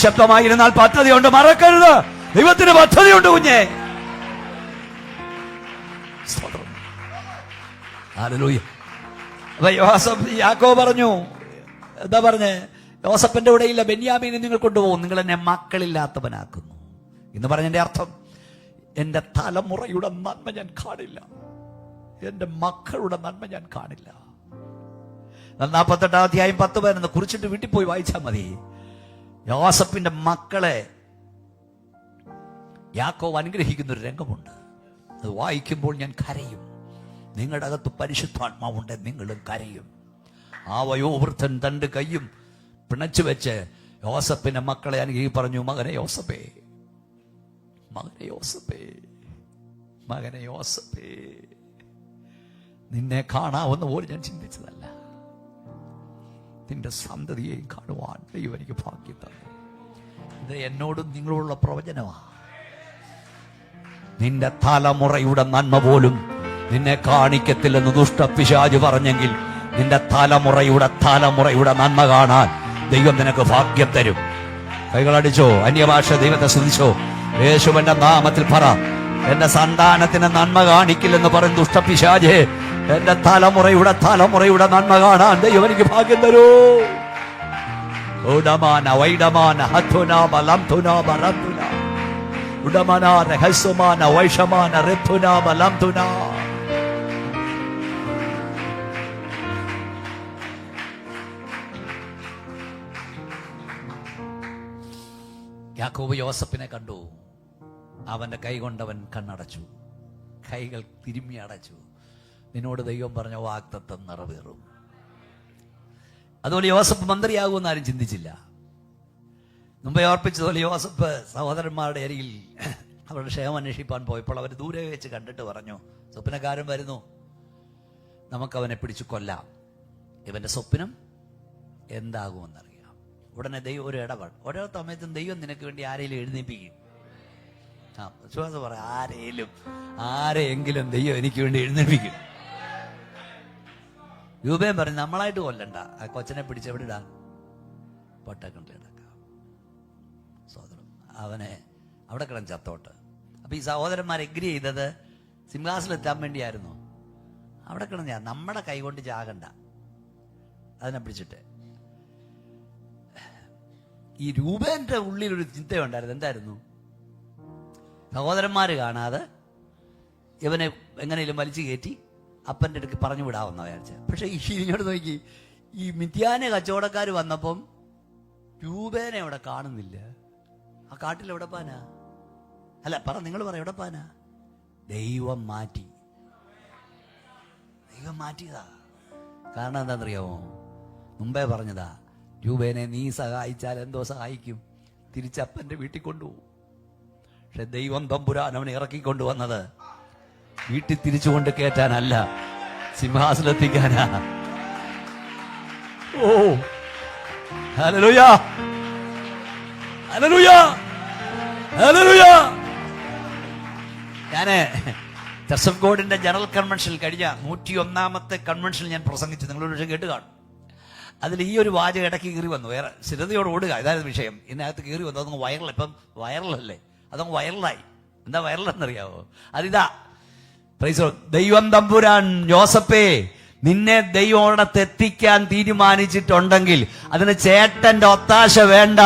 [SPEAKER 1] ശബ്ദമായിരുന്നാൽ പദ്ധതിയുണ്ട്. മറക്കരുത്, ദൈവത്തിന് പദ്ധതിയുണ്ട് കുഞ്ഞെ. ഹല്ലേലൂയ. അപ്പൊ യാക്കോബ് പറഞ്ഞു, എന്താ പറഞ്ഞേ? യോസേഫിന്റെ കൂടെ ഇല്ല, ബെന്യാമീനെ നിങ്ങൾ കൊണ്ടുപോകും, നിങ്ങൾ എന്നെ മക്കളില്ലാത്തവനാക്കുന്നു എന്ന് പറഞ്ഞതിന്റെ അർത്ഥം, എന്റെ തലമുറയുടെ നന്മ ഞാൻ കാണില്ല, എന്റെ മക്കളുടെ നന്മ ഞാൻ കാണില്ല. 48-ാം അധ്യായം 10-11 കുറിച്ചിട്ട് വീട്ടിൽ പോയി വായിച്ചാൽ മതി. യോസേഫിന്റെ മക്കളെ യാക്കോബ് അനുഗ്രഹിക്കുന്ന ഒരു രംഗമുണ്ട്. അത് വായിക്കുമ്പോൾ ഞാൻ കരയും. നിങ്ങളുടെ അകത്ത് പരിശുദ്ധാത്മാവുണ്ട്, നിങ്ങളും കരയും. ആ വയോവൃദ്ധൻ തന്റെ കൈയും പിണച്ചു വെച്ച് യോസേഫിന്റെ മക്കളെ അനുഗ്രഹി പറഞ്ഞു, മകനെ യോസേഫേ, മകനെ യോസേഫേ, മകനെ യോസഫേ, നിന്നെ കാണാവുന്ന പോലും ഞാൻ ചിന്തിച്ചതല്ല. നിന്റെ സന്തതിയെയും കാണുവാൻ ദൈവം എനിക്ക് ഭാഗ്യം തന്നു. ഇത് എന്നോടും നിങ്ങളോടുള്ള പ്രവചനമാണ്. നിന്റെ തലമുറയുടെ നന്മ പോലും നിന്നെ കാണിക്കത്തില്ലെന്ന് ദുഷ്ടപിശാച് പറഞ്ഞെങ്കിൽ നിന്റെ തലമുറയുടെ നന്മ കാണാൻ ദൈവം നിനക്ക് ഭാഗ്യം തരും. കൈകളടിച്ചോ, അന്യഭാഷ ദൈവത്തെ സ്തുതിച്ചോ. യേശുവിന്റെ നാമത്തിൽ പറ, എന്റെ സന്താനത്തിന് നന്മ കാണിക്കില്ലെന്ന് പറയും ദുഷ്ടപിശാചേ, എന്റെ തലമുറയുടെ നന്മ കാണാൻ ദൈവം എനിക്ക് ഭാഗ്യം തരൂ. ഉടമാന വൈഡമാന ഹത്തുന ബലംതുന ബലംതുന ഉടമന രഹസ്യമാന വൈഷമാന റിത്തുന ബലംതുന. യാക്കോബ് യോസഫിനെ കണ്ടു. അവന്റെ കൈ കൊണ്ടവൻ കണ്ണടച്ചു, കൈകൾ തിരുമ്മി അടച്ചു. നിന്നോട് ദൈവം പറഞ്ഞ വാഗ്ദത്തം നിറവേറും. അതുപോലെ യോസഫ് മന്ത്രിയാകുമെന്ന് ആരും ചിന്തിച്ചില്ല. മുമ്പേ ഓർപ്പിച്ചതുപോലെ യോസഫ് സഹോദരന്മാരുടെ അരികിൽ അവരുടെ ക്ഷേമം അന്വേഷിപ്പാൻ പോയപ്പോൾ അവർ ദൂരെ വെച്ച് കണ്ടിട്ട് പറഞ്ഞു, സ്വപ്നക്കാരൻ വരുന്നു, നമുക്കവനെ പിടിച്ചു കൊല്ലാം. ഇവന്റെ സ്വപ്നം എന്താകുമെന്നറിയാം. ഉടനെ ദൈവം ഒരു ഇടപാട്. ഓരോ സമയത്തും ദൈവം നിനക്ക് വേണ്ടി ആരെങ്കിലും എഴുന്നേൽപ്പിക്കും. വിശ്വാസം പറ, ആരെയെങ്കിലും ദൈവം എനിക്ക് വേണ്ടി എഴുന്നേൽപ്പിക്കും. രൂപയും പറഞ്ഞു, നമ്മളായിട്ട് കൊല്ലണ്ട, ആ കൊച്ചനെ പിടിച്ചെവിടെ ഇടാൻ പൊട്ടക്കണ്ടിടക്കാം. സഹോദരൻ അവനെ അവിടെ കിടന്ന് ചത്തോട്ട്. അപ്പൊ ഈ സഹോദരന്മാർ എഗ്രി ചെയ്തത് സിംഹാസനത്തിലെത്താൻ വേണ്ടിയായിരുന്നു. അവിടെ കിടന്ന് നമ്മുടെ കൈ കൊണ്ട് ചാകണ്ട, അതിനെ പിടിച്ചിട്ട്. ഈ രൂപേന്റെ ഉള്ളിലൊരു ചിന്തയുണ്ടായിരുന്നു. എന്തായിരുന്നു? സഹോദരന്മാര് കാണാതെ ഇവനെ എങ്ങനെയും വലിച്ചു കയറ്റി അപ്പൻ്റെ അടുക്ക് പറഞ്ഞു വിടാമെന്ന വിചാരിച്ച. പക്ഷെ ഇങ്ങോട്ട് നോക്കി, ഈ മിഥ്യാന കച്ചവടക്കാർ വന്നപ്പം രൂപേനെ അവിടെ കാണുന്നില്ല. ആ കാട്ടിൽ എവിടെ പാനാ? അല്ല പറ, നിങ്ങൾ പറ, എവിടെ പാനാ? ദൈവം മാറ്റിയതാ. കാരണം എന്താണെന്നറിയാമോ? മുമ്പേ പറഞ്ഞതാ, രൂപേനെ നീ സഹായിച്ചാൽ എന്തോ സഹായിക്കും, തിരിച്ചപ്പൻ്റെ വീട്ടിൽ കൊണ്ടുപോകും. പക്ഷെ ദൈവം തമ്പുരാൻ അവനെ ഇറക്കിക്കൊണ്ടുവന്നത് വീട്ടിൽ തിരിച്ചുകൊണ്ട് കയറ്റാനല്ല, സിംഹാസനത്തിക്കാനാ. ഓ ഹല്ലേലൂയ, ഹല്ലേലൂയ, ഹല്ലേലൂയ. ഞാന് ചർച്ച് ഓഫ് ഗോഡിന്റെ ജനറൽ കൺവെൻഷനിൽ കഴിഞ്ഞ 101ാമത്തെ കൺവെൻഷനിൽ ഞാൻ പ്രസംഗിച്ചു. നിങ്ങളൊരു വിഷയം കേട്ട് കാണും. അതിൽ ഈ ഒരു വാചകം ഇടയ്ക്ക് കീറി വന്നു. വേറെ സ്ഥിരതയോട് ഓടുക, ഇതായിരുന്നു വിഷയം. ഇതിനകത്ത് കീറി വന്നു. അതങ്ങ് വൈറൽ. ഇപ്പം വൈറലല്ലേ, അതങ്ങ് വൈറലായി. എന്താ വൈറലെന്നറിയാവോ? അതിതാ, ദൈവം തമ്പുരാൻ യോസഫേ, നിന്നെ ദൈവോടത്ത് എത്തിക്കാൻ തീരുമാനിച്ചിട്ടുണ്ടെങ്കിൽ അതിന് ചേട്ടന്റെ ഒത്താശ വേണ്ട.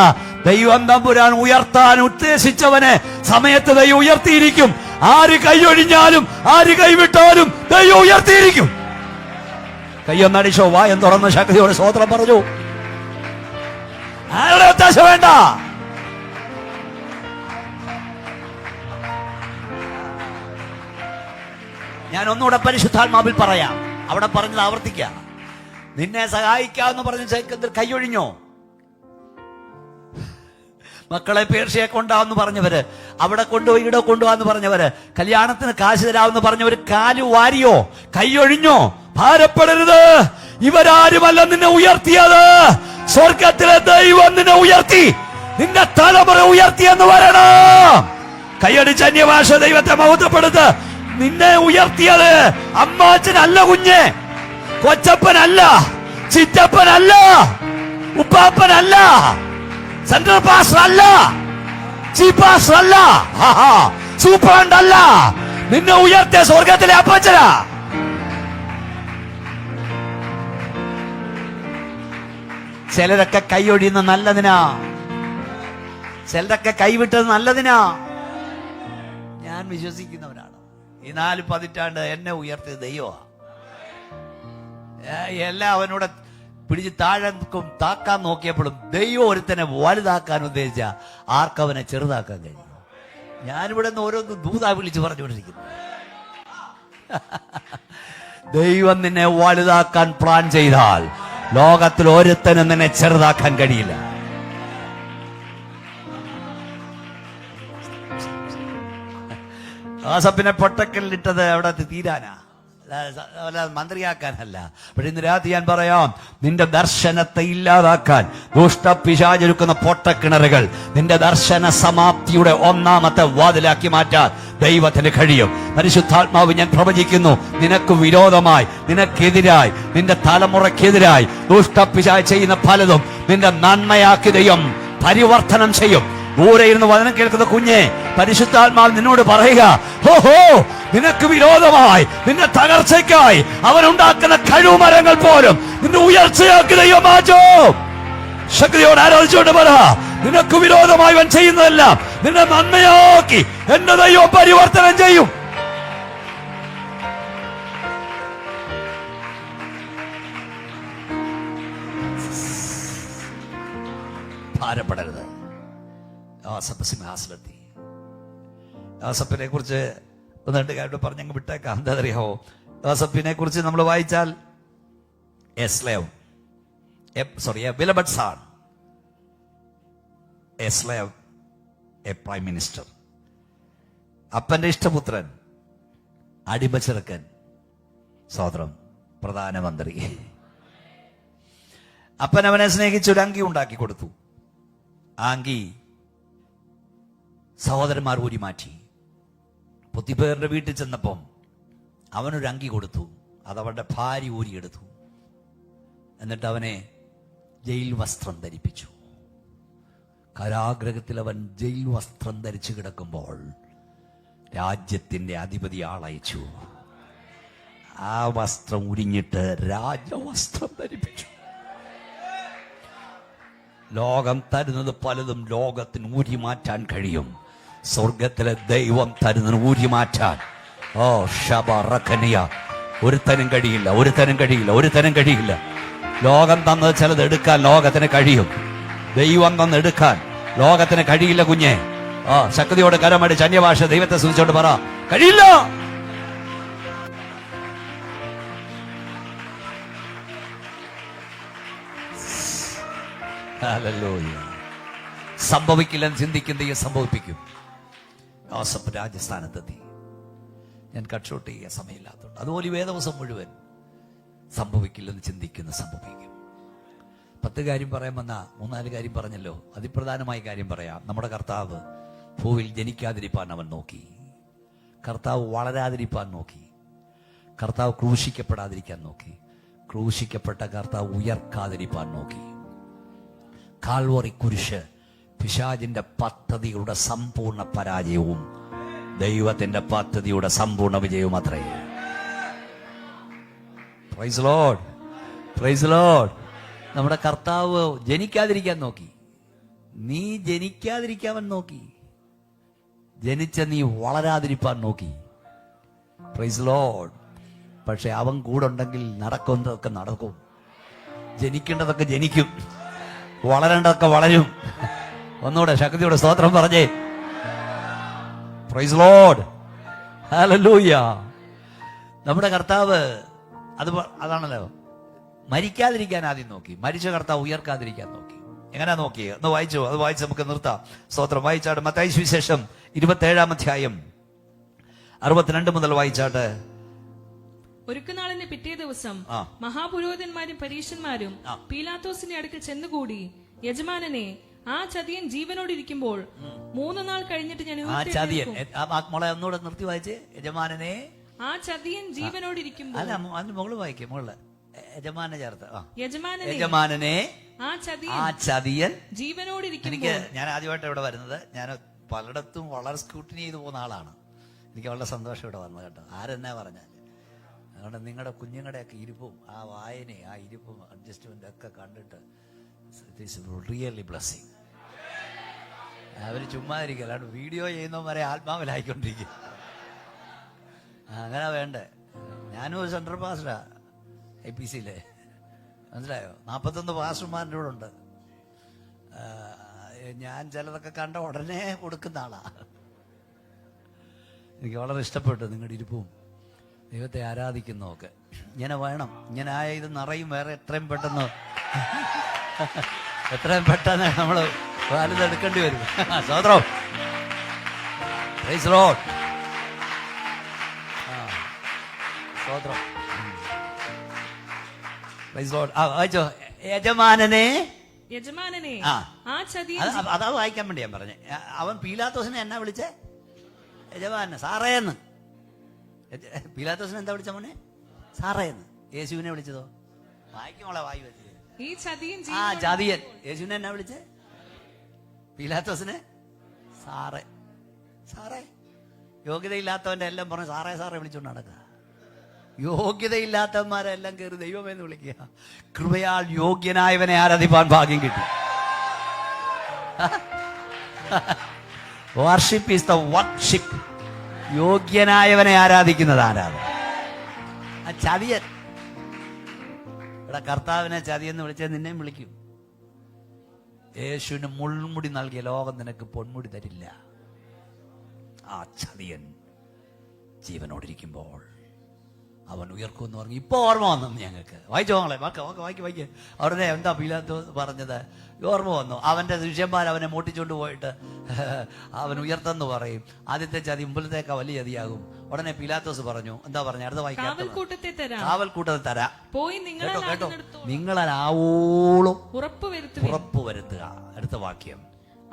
[SPEAKER 1] ദൈവം തമ്പുരാൻ ഉയർത്താൻ ഉദ്ദേശിച്ചവനെ സമയത്ത് ദൈവം ഉയർത്തിയിരിക്കും. ആര് കൈയൊഴിഞ്ഞാലും ആര് കൈവിട്ടാലും ദൈവം ഉയർത്തിയിരിക്കും. കയ്യൊന്നടിച്ചോ, വായം തുറന്ന ശക്തിയോടെ സ്തോത്രം പറഞ്ഞു. ആരുടെ ഒത്താശ വേണ്ട. ഞാൻ ഒന്നുകൂടെ പരിശുദ്ധാത്മാവിൽ പറയാം. അവിടെ പറഞ്ഞത് ആവർത്തിക്കാം. നിന്നെ സഹായിക്കാമെന്ന് പറഞ്ഞ കൈയൊഴിഞ്ഞോ? മക്കളെ പേർഷ്യയെ കൊണ്ടാവെന്ന് പറഞ്ഞവര്, അവിടെ കൊണ്ടുപോയി ഇവിടെ കൊണ്ടുപോകാന്ന് പറഞ്ഞവര്, കല്യാണത്തിന് കാശ് തരാമെന്ന് പറഞ്ഞവര് കാല് വാരിയോ? കൈയൊഴിഞ്ഞോ? ഭാരപ്പെടരുത്, ഇവരാരുമല്ല നിന്നെ ഉയർത്തിയത്. സ്വർഗത്തിലെ ദൈവം നിന്നെ ഉയർത്തി, നിന്റെ തലമുറ ഉയർത്തിയെന്ന് പറയണം. കൈയടിച്ച് അന്യഭാഷ ദൈവത്തെ മഹത്വപ്പെടുത്ത്. നിന്നെ ഉയർത്തിയത് അമ്മാച്ചനല്ല, കുഞ്ഞ് കൊച്ചപ്പനല്ല, ചിറ്റപ്പനല്ല, ഉപ്പാപ്പനല്ല, സെൻട്രൽ പാസ്റ്റർ അല്ല, ചീഫ് പാസ്റ്റർ അല്ല, സൂപ്രണ്ട് അല്ല. നിന്നെ ഉയർത്തിയ സ്വർഗത്തിലെ അപ്പച്ചനാ. ചിലരൊക്കെ കൈയൊഴിയുന്ന നല്ലതിനാ, ചിലരൊക്കെ കൈവിട്ടത് നല്ലതിനാ. ഞാൻ വിശ്വസിക്കുന്നവനാണ്. ഈ 4 പതിറ്റാണ്ട് എന്നെ ഉയർത്തിയത് ദൈവമാ. എല്ലാം അവനോട് പിടിച്ച് താക്കാൻ നോക്കിയപ്പോഴും ദൈവം ഒരുത്തനെ വലുതാക്കാൻ ഉദ്ദേശിച്ച ആർക്കവനെ ചെറുതാക്കാൻ കഴിയും. ഞാനിവിടെ നിന്ന് ഓരോന്ന് ദൂതാ വിളിച്ച് പറഞ്ഞുകൊണ്ടിരിക്കുന്നു. ദൈവം നിന്നെ വലുതാക്കാൻ പ്ലാൻ ചെയ്താൽ ലോകത്തിൽ ഒരുത്തനും നിന്നെ ചെറുതാക്കാൻ കഴിയില്ല. യോസേപ്പിനെ പൊട്ടക്കല്ലിട്ടത് അവിടെ തീരാനാ, അല്ല മന്ത്രിയാക്കാനല്ല. പക്ഷെ ഇന്ന് രാത്രി ഞാൻ പറയാം, നിന്റെ ദർശനത്തെ ഇല്ലാതാക്കാൻ ദുഷ്ടപിശാചൊരുക്കുന്ന പൊട്ടക്കിണറുകൾ നിന്റെ ദർശന സമാപ്തിയുടെ ഒന്നാമത്തെ വാതിലാക്കി മാറ്റാൻ ദൈവത്തിന് കഴിയും. പരിശുദ്ധാത്മാവ് ഞാൻ പ്രവചിക്കുന്നു, നിനക്ക് വിരോധമായി, നിനക്കെതിരായി, നിന്റെ തലമുറയ്ക്കെതിരായി ദുഷ്ടപിശാച് ചെയ്യുന്ന പലതും നിന്റെ നന്മയാക്കി ദൈവം പരിവർത്തനം ചെയ്യും. ദൂരെ ഇരുന്ന് വചനം കേൾക്കുന്ന കുഞ്ഞെ, പരിശുദ്ധാത്മാവ് നിന്നോട് പറയുക, ഹോഹോ, നിനക്ക് വിരോധമായി, നിന്റെ തകർച്ചയ്ക്കായി അവനുണ്ടാക്കുന്ന കഴിവുമരങ്ങൾ പോലും നിന്റെ ഉയർച്ചയാക്കി ദൈവം മാറ്റും. ശക്തിയോട് ആരാധിച്ചുകൊണ്ട് പറ, നിനക്ക് വിരോധമായി അവൻ ചെയ്യുന്നതെല്ലാം നിന്നെ നന്മയാക്കി എന്റെ ദൈവം പരിവർത്തനം ചെയ്യും. ഭാരപ്പെടരുത്. യോസേപ്പ് സിംഹാസനത്തി. യോസേപ്പിനെ കുറിച്ച് ഒന്ന് രണ്ട് കാര്യം പറഞ്ഞങ്ങ് വിട്ടേക്കാം. എന്താ അറിയാമോ, യോസേപ്പിനെ കുറിച്ച് നമ്മൾ വായിച്ചാൽ A beloved son, a slave, a prime minister. അപ്പന്റെ ഇഷ്ടപുത്രൻ, അടിമച്ചെറുക്കൻ, സ്വതന്ത്രം, പ്രധാനമന്ത്രി. അപ്പൻ അവനെ സ്നേഹിച്ച് ഒരു അങ്കി ഉണ്ടാക്കി കൊടുത്തു. ആ അങ്കി സഹോദരന്മാർ ഊരി മാറ്റി. പൊത്തിഫേറിന്റെ വീട്ടിൽ ചെന്നപ്പം അവനൊരു അങ്കി കൊടുത്തു. അതവന്റെ ഭാര്യ ഊരിയെടുത്തു. എന്നിട്ട് അവനെ ജയിൽ വസ്ത്രം ധരിപ്പിച്ചു. കാരാഗ്രഹത്തിൽ അവൻ ജയിൽ വസ്ത്രം ധരിച്ചു കിടക്കുമ്പോൾ രാജ്യത്തിന്റെ അധിപതി ആളയച്ചു. ആ വസ്ത്രം ഉരിഞ്ഞിട്ട് രാജവസ്ത്രം ധരിപ്പിച്ചു. ലോകം തരുന്നത് പലതും ലോകത്തിന് ഊരി മാറ്റാൻ കഴിയും. സ്വർഗത്തിലെ ദൈവം തരുന്നതിന് ഊരി മാറ്റാൻ ഒരുത്തനും കഴിയില്ല. ലോകം തന്നത് ചിലത് എടുക്കാൻ ലോകത്തിന് കഴിയും. ദൈവം തന്നെടുക്കാൻ ലോകത്തിന് കഴിയില്ല കുഞ്ഞെ. ശക്തിയോട് കരമടിച്ച് അന്യഭാഷ ദൈവത്തെ സൂചിച്ചോണ്ട് പറ, കഴിയില്ല. സംഭവിക്കില്ലെന്ന് ചിന്തിക്കുന്ന സംഭവിപ്പിക്കും. യോസേപ്പ് രാജസ്ഥാനത്തെത്തി. ഞാൻ കട്ട്ഷോട്ട് ചെയ്യാൻ സമയമില്ലാത്തതുകൊണ്ട് അതുപോലെ വേദവസം മുഴുവൻ സംഭവിക്കില്ലെന്ന് ചിന്തിക്കുന്ന സംഭവിക്കും. 10 കാര്യം പറയാൻ വന്ന 3-4 കാര്യം പറഞ്ഞല്ലോ. അതിപ്രധാനമായ കാര്യം പറയാം. നമ്മുടെ കർത്താവ് ഭൂവിൽ ജനിക്കാതിരിപ്പാൻ അവൻ നോക്കി. കർത്താവ് വളരാതിരിപ്പാൻ നോക്കി. കർത്താവ് ക്രൂശിക്കപ്പെടാതിരിക്കാൻ നോക്കി. ക്രൂശിക്കപ്പെട്ട കർത്താവ് ഉയർക്കാതിരിപ്പാൻ നോക്കി. കാൽവറി കുരിശ് പിശാചിന്റെ പദ്ധതികളുടെ സമ്പൂർണ്ണ പരാജയവും ദൈവത്തിന്റെ പദ്ധതിയുടെ സമ്പൂർണ്ണ വിജയവും അത്രേ. Praise Lord, praise Lord. നമ്മുടെ കർത്താവ് ജനിക്കാതിരിക്കാൻ നോക്കി. നീ ജനിക്കാതിരിക്കാൻ നോക്കി. ജനിച്ച നീ വളരാതിരിപ്പാൻ നോക്കി. Praise Lord. പക്ഷെ അവൻ കൂടെ ഉണ്ടെങ്കിൽ നടക്കുന്നതൊക്കെ നടക്കും. ജനിക്കേണ്ടതൊക്കെ ജനിക്കും, വളരേണ്ടതൊക്കെ വളരും. ഒന്നുകൂടെ ശക്തിയോടെ സ്തോത്രം പറഞ്ഞേ. Praise Lord, hallelujah. നമ്മുടെ കർത്താവ് അതാണല്ലോ, മരിക്കാതിരിക്കാൻ ആദ്യം നോക്കി. മരിച്ച കർത്താവ് ഉയർക്കാതിരിക്കാൻ നോക്കി. എങ്ങനെയാ നോക്കിയത് ഒന്ന് വായിച്ചോ. അത് വായിച്ച് നമുക്ക് നിർത്താം. സ്തോത്രം. വായിച്ചാട്ട് മത്തായി സുവിശേഷം 27-ാം അധ്യായം 62 മുതൽ വായിച്ചാട്ട്.
[SPEAKER 4] ഒരുക്കനാളിന്റെ പിറ്റേ ദിവസം മഹാപുരോഹിതന്മാരും പരീശന്മാരും പീലാത്തോസിന്റെ അടുക്കൽ ചെന്നുകൂടി, യജമാനനെ, ആ ചതിയൻ ജീവനോടിരിക്കുമ്പോൾ 3 നാൾ കഴിഞ്ഞിട്ട് ഞാൻ
[SPEAKER 1] മോളെ ഒന്നുകൂടെ നിർത്തി വായിച്ചേ. യജമാനനെ,
[SPEAKER 4] ആ ചതിയൻ ജീവനോടിരിക്കുമ്പോൾ.
[SPEAKER 1] അല്ല, അതിന് മുകളിൽ വായിക്കേ. മുകളില് യജമാനെ ചേർത്ത്.
[SPEAKER 4] യജമാനനെ, ആ ചതിയൻ ജീവനോടിരിക്കുമ്പോൾ.
[SPEAKER 1] ഞാൻ ആദ്യമായിട്ട് ഇവിടെ വരുന്നത്. ഞാൻ പലയിടത്തും വളരെ സ്ക്രൂട്ടിനി ചെയ്ത് പോകുന്ന ആളാണ്. എനിക്ക് വളരെ സന്തോഷം ഇവിടെ വന്നത് കേട്ടോ. ആരെന്നാ പറഞ്ഞാൽ. അതുകൊണ്ട് നിങ്ങളുടെ കുഞ്ഞുങ്ങളുടെയൊക്കെ ഇരിപ്പും ആ വായനയും ആ ഇരിപ്പും അഡ്ജസ്റ്റ്മെന്റ് ഒക്കെ കണ്ടിട്ട് ഇറ്റ് ഈസ് റിയലി ബ്ലെസ്സിങ്. അവർ ചുമ്മാ ഇരിക്കുക, അല്ലാണ്ട് വീഡിയോ ചെയ്യുന്നവരെ ആത്മാവിലായിക്കൊണ്ടിരിക്കുക. അങ്ങനെ വേണ്ടേ. ഞാനും ഒരു സെൻട്രൽ പാസ്റ്ററാ IPC-യിലെ, മനസ്സിലായോ? 41 പാസ്റ്റർമാരുടെ കൂടെ ഉണ്ട്. ഞാൻ ചിലതൊക്കെ കണ്ട ഉടനെ കൊടുക്കുന്ന ആളാ. എനിക്ക് വളരെ ഇഷ്ടപ്പെട്ടു നിങ്ങളുടെ ഇരിപ്പും ദൈവത്തെ ആരാധിക്കുന്നതൊക്കെ. ഇങ്ങനെ വേണം. ഇങ്ങനെ ആയ ഇത് നിറയും. വേറെ എത്രയും പെട്ടെന്ന് നമ്മൾ വലുതെടുക്കേണ്ടി വരും. സ്തോത്രം. Praise Lord. സ്തോത്രം. Praise the Lord. വായിച്ചോ. യജമാനനെ
[SPEAKER 4] ആ ചതിയൻ
[SPEAKER 1] അതാ വായിക്കാൻ വേണ്ടി ഞാൻ പറഞ്ഞേ. അവൻ പീലാത്തോസിനെ എന്നാ വിളിച്ചേ? യജമാനെ, സാറേന്ന്. പീലാത്തോസിനെ എന്താ വിളിച്ച മോനെ? സാറേന്ന്. യേശുവിനെ വിളിച്ചതോ? വായിക്കുമോളെ, വായി വെച്ച്.
[SPEAKER 4] ഈ ചതിയൻ
[SPEAKER 1] ചതിയൻ. യേശുവിനെ എന്നാ വിളിച്ചേ? പീലാത്തോസിനെ സാറേ. സാറേ. യോഗ്യതയില്ലാത്തവന്റെ എല്ലാം പറഞ്ഞ് സാറേ സാറേ വിളിച്ചോണ്ട് നടക്കുക. യോഗ്യതയില്ലാത്തവന്മാരെല്ലാം കയറി ദൈവമെന്ന് വിളിക്കുക. കൃപയാൽ യോഗ്യനായവനെ ആരാധിപ്പാൻ ഭാഗ്യം കിട്ടി. Worship is the worship. യോഗ്യനായവനെ ആരാധിക്കുന്നത് ആരാധന. ആ ചതിയൻ. ഇവിടെ കർത്താവിനെ ചതിയെന്ന് വിളിച്ചാൽ നിന്നെയും വിളിക്കും. യേശുവിന് മുൾമുടി നൽകിയ ലോകം നിനക്ക് പൊന്മുടി തരില്ല. ആ ചതിയൻ ജീവനോടിരിക്കുമ്പോൾ അവൻ ഉയർക്കുമെന്ന് പറഞ്ഞു. ഇപ്പൊ ഓർമ്മ വന്നു ഞങ്ങൾക്ക്. വായിച്ചോ മക്കളെ, വായിക്ക്. അവരുടെ എന്താ പീലാത്തോസ് പറഞ്ഞത്? ഓർമ്മ വന്നു. അവന്റെ ശിഷ്യന്മാർ അവനെ മോട്ടിച്ചോണ്ട് പോയിട്ട് അവൻ ഉയർത്തെന്ന് പറയും. ആദ്യത്തെ ചതി മുമ്പിലത്തേക്കാ വലിയ ചതിയാകും. ഉടനെ പീലാത്തോസ് പറഞ്ഞു, എന്താ പറഞ്ഞു? അടുത്ത വായിക്കാം. കാവൽക്കൂട്ടത്തെ തരാം. കേട്ടോ, നിങ്ങളാവോളം ഉറപ്പ് വരുത്തുക. അടുത്ത വാക്യം.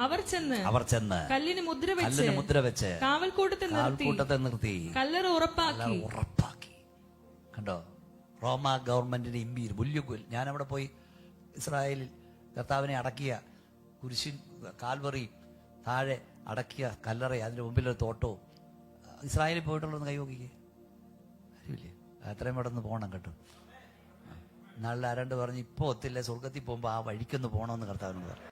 [SPEAKER 4] അവർ ചെന്ന് കല്ലിന് മുദ്ര വെച്ച് കാവൽക്കൂട്ടത്തെ നിർത്തി കല്ലറ ഉറപ്പാക്കി.
[SPEAKER 1] കണ്ടോ, റോമ ഗവൺമെന്റിന്റെ ഇമ്പീർ വലിയ ഞാനവിടെ പോയി ഇസ്രായേലിൽ കർത്താവിനെ അടക്കിയ കുരിശിൻ കാൽവറി താഴെ അടക്കിയ കല്ലറ, അതിന്റെ മുമ്പിലൊരു തോട്ടവും. ഇസ്രായേലിൽ പോയിട്ടുള്ളതെന്ന് കൈവക്കിക്കേ അറിയില്ലേ? എത്രയും പെട്ടെന്ന് പോകണം കേട്ടോ. നാളിൽ ആരാണ്ട് പറഞ്ഞു, ഇപ്പൊ ഒത്തില്ല, സ്വർഗത്തിൽ പോകുമ്പോ ആ വഴിക്കൊന്ന് പോകണമെന്ന് കർത്താവിനോട് പറഞ്ഞു.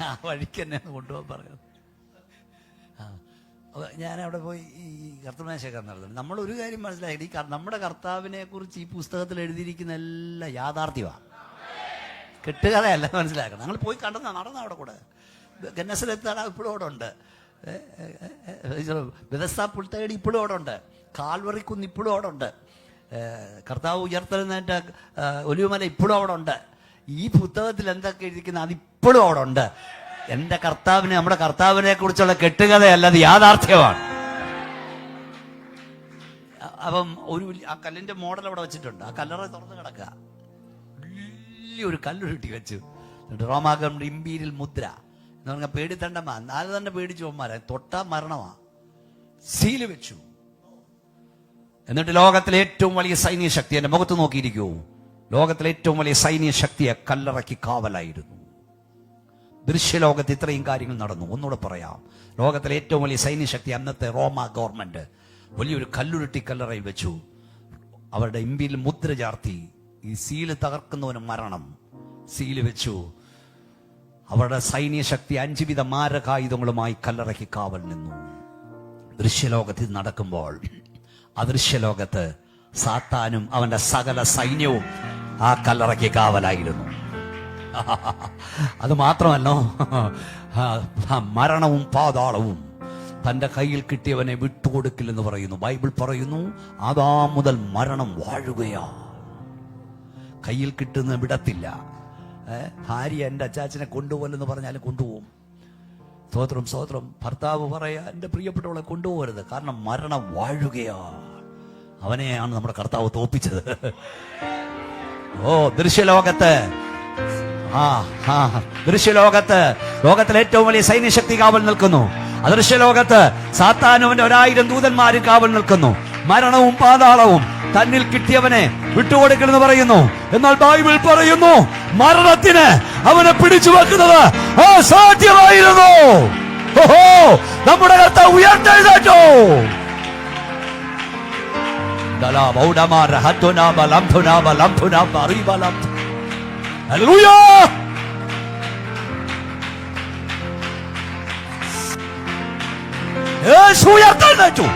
[SPEAKER 1] ആ വഴിക്ക് തന്നെ കൊണ്ടുപോകാൻ പറയുന്നത്. ഞാനവിടെ പോയി ഈ കർത്തൃമേശയൊക്കെ നടത്തുന്നത്. നമ്മളൊരു കാര്യം മനസ്സിലാക്കി, നമ്മുടെ കർത്താവിനെ കുറിച്ച് ഈ പുസ്തകത്തിൽ എഴുതിയിരിക്കുന്ന എല്ലാം യാഥാർത്ഥ്യമാണ്, കെട്ടുകഥയല്ല. മനസ്സിലാക്കണം. ഞങ്ങൾ പോയി നടന്ന അവിടെ കൂടെ ഗന്നസിലെത്താണ് ഇപ്പോഴും അവിടെ ഉണ്ട്. വ്യവസ്ഥ പുൽത്തകടി ഇപ്പോഴും അവിടെ ഉണ്ട്. കാൽവറിക്കുന്ന് ഇപ്പോഴും അവിടെ ഉണ്ട്. കർത്താവ് ഉയർത്തെഴുന്നേറ്റ ഒലിവുമല ഇപ്പോഴും അവിടെ ഉണ്ട്. ഈ പുസ്തകത്തിൽ എന്തൊക്കെ എഴുതിക്കുന്നത് അതിപ്പോഴും അവിടെ ഉണ്ട്. എന്റെ കർത്താവിനെ, നമ്മുടെ കർത്താവിനെ കുറിച്ചുള്ള കെട്ടുകഥയല്ല, അത് യാഥാർത്ഥ്യമാണ്. അപ്പം ആ കല്ലിന്റെ മോഡൽ അവിടെ വെച്ചിട്ടുണ്ട്. ആ കല്ലറ തുറന്ന് കിടക്കുക. വലിയൊരു കല്ലുരുട്ടി വെച്ചു. റോമാഗവൺമെന്റ് ഇമ്പീരിയൽ മുദ്ര എന്ന് പറഞ്ഞാൽ പേടിത്തണ്ടമ്മ. നാല് തന്നെ പേടിച്ചു പോന്മാരെ, തൊട്ടാ മരണമാ. സീല് വെച്ചു. എന്നിട്ട് ലോകത്തിലെ ഏറ്റവും വലിയ സൈന്യ ശക്തി, എന്റെ മുഖത്ത് നോക്കിയിരിക്കൂ, ലോകത്തിലെ ഏറ്റവും വലിയ സൈന്യ ശക്തിയെ കല്ലറയ്ക്ക് കാവലായിരുന്നു. ദൃശ്യലോകത്ത് ഇത്രയും കാര്യങ്ങൾ നടന്നു. ഒന്നുകൂടെ പറയാം. ലോകത്തിലെ ഏറ്റവും വലിയ സൈന്യശക്തി അന്നത്തെ റോമ ഗവൺമെന്റ് വലിയൊരു കല്ലുരുട്ടി കല്ലറയിൽ വെച്ചു. അവരുടെ ഇമ്പിയിൽ മുദ്ര ചാർത്തി. ഈ സീല് തകർക്കുന്നവന് മരണം. സീല് വെച്ചു. അവരുടെ സൈന്യശക്തി 5 വിധ മാരകായുധങ്ങളുമായി കല്ലറയ്ക്ക് കാവൽ നിന്നു. ദൃശ്യലോകത്ത് ഇത് നടക്കുമ്പോൾ അദൃശ്യലോകത്ത് സാത്താനും അവന്റെ സകല സൈന്യവും ആ കല്ലറയ്ക്ക് കാവലായിരുന്നു. അത് മാത്രമല്ലോ, മരണവും പാതാളവും തന്റെ കയ്യിൽ കിട്ടിയവനെ വിട്ടുകൊടുക്കില്ലെന്ന് പറയുന്നു. ബൈബിൾ പറയുന്നു, ആദാം മുതൽ മരണം വാഴുകയാ. കയ്യിൽ കിട്ടുന്ന വിടത്തില്ല. ഭാര്യ എന്റെ അച്ചാച്ചനെ കൊണ്ടുപോലെന്ന് പറഞ്ഞാലും കൊണ്ടുപോകും. സ്തോത്രം, സ്തോത്രം. ഭർത്താവ് പറയാ, എന്റെ പ്രിയപ്പെട്ടവളെ കൊണ്ടുപോകരുത്, കാരണം മരണം വാഴുകയാ. അവനെയാണ് നമ്മുടെ കർത്താവ് തോപ്പിച്ചത്. ഓ, ദൃശ്യലോകത്ത് ലോകത്തിലെ ഏറ്റവും വലിയ സൈന്യശക്തി കാവൽ നിൽക്കുന്നു. അദൃശ്യലോകത്ത് സാത്താനുവിന്റെ 1000 ദൂതന്മാരും കാവൽ നിൽക്കുന്നു. മരണവും പാതാളവും തന്നിൽ കിട്ടിയവനെ വിട്ടുകൊടുക്കണമെന്ന് പറയുന്നു. എന്നാൽ ബൈബിൾ പറയുന്നു, മരണത്തിന് അവനെ പിടിച്ചു വെക്കുന്നത് അസാധ്യമായിരുന്നു. ഓഹോ, നമ്മുടെ കർത്താവ് ഉയർത്തെഴുന്നേറ്റു. ഹല്ലേലൂയ. യേശു ഉയർത്തെഴുന്നേറ്റു.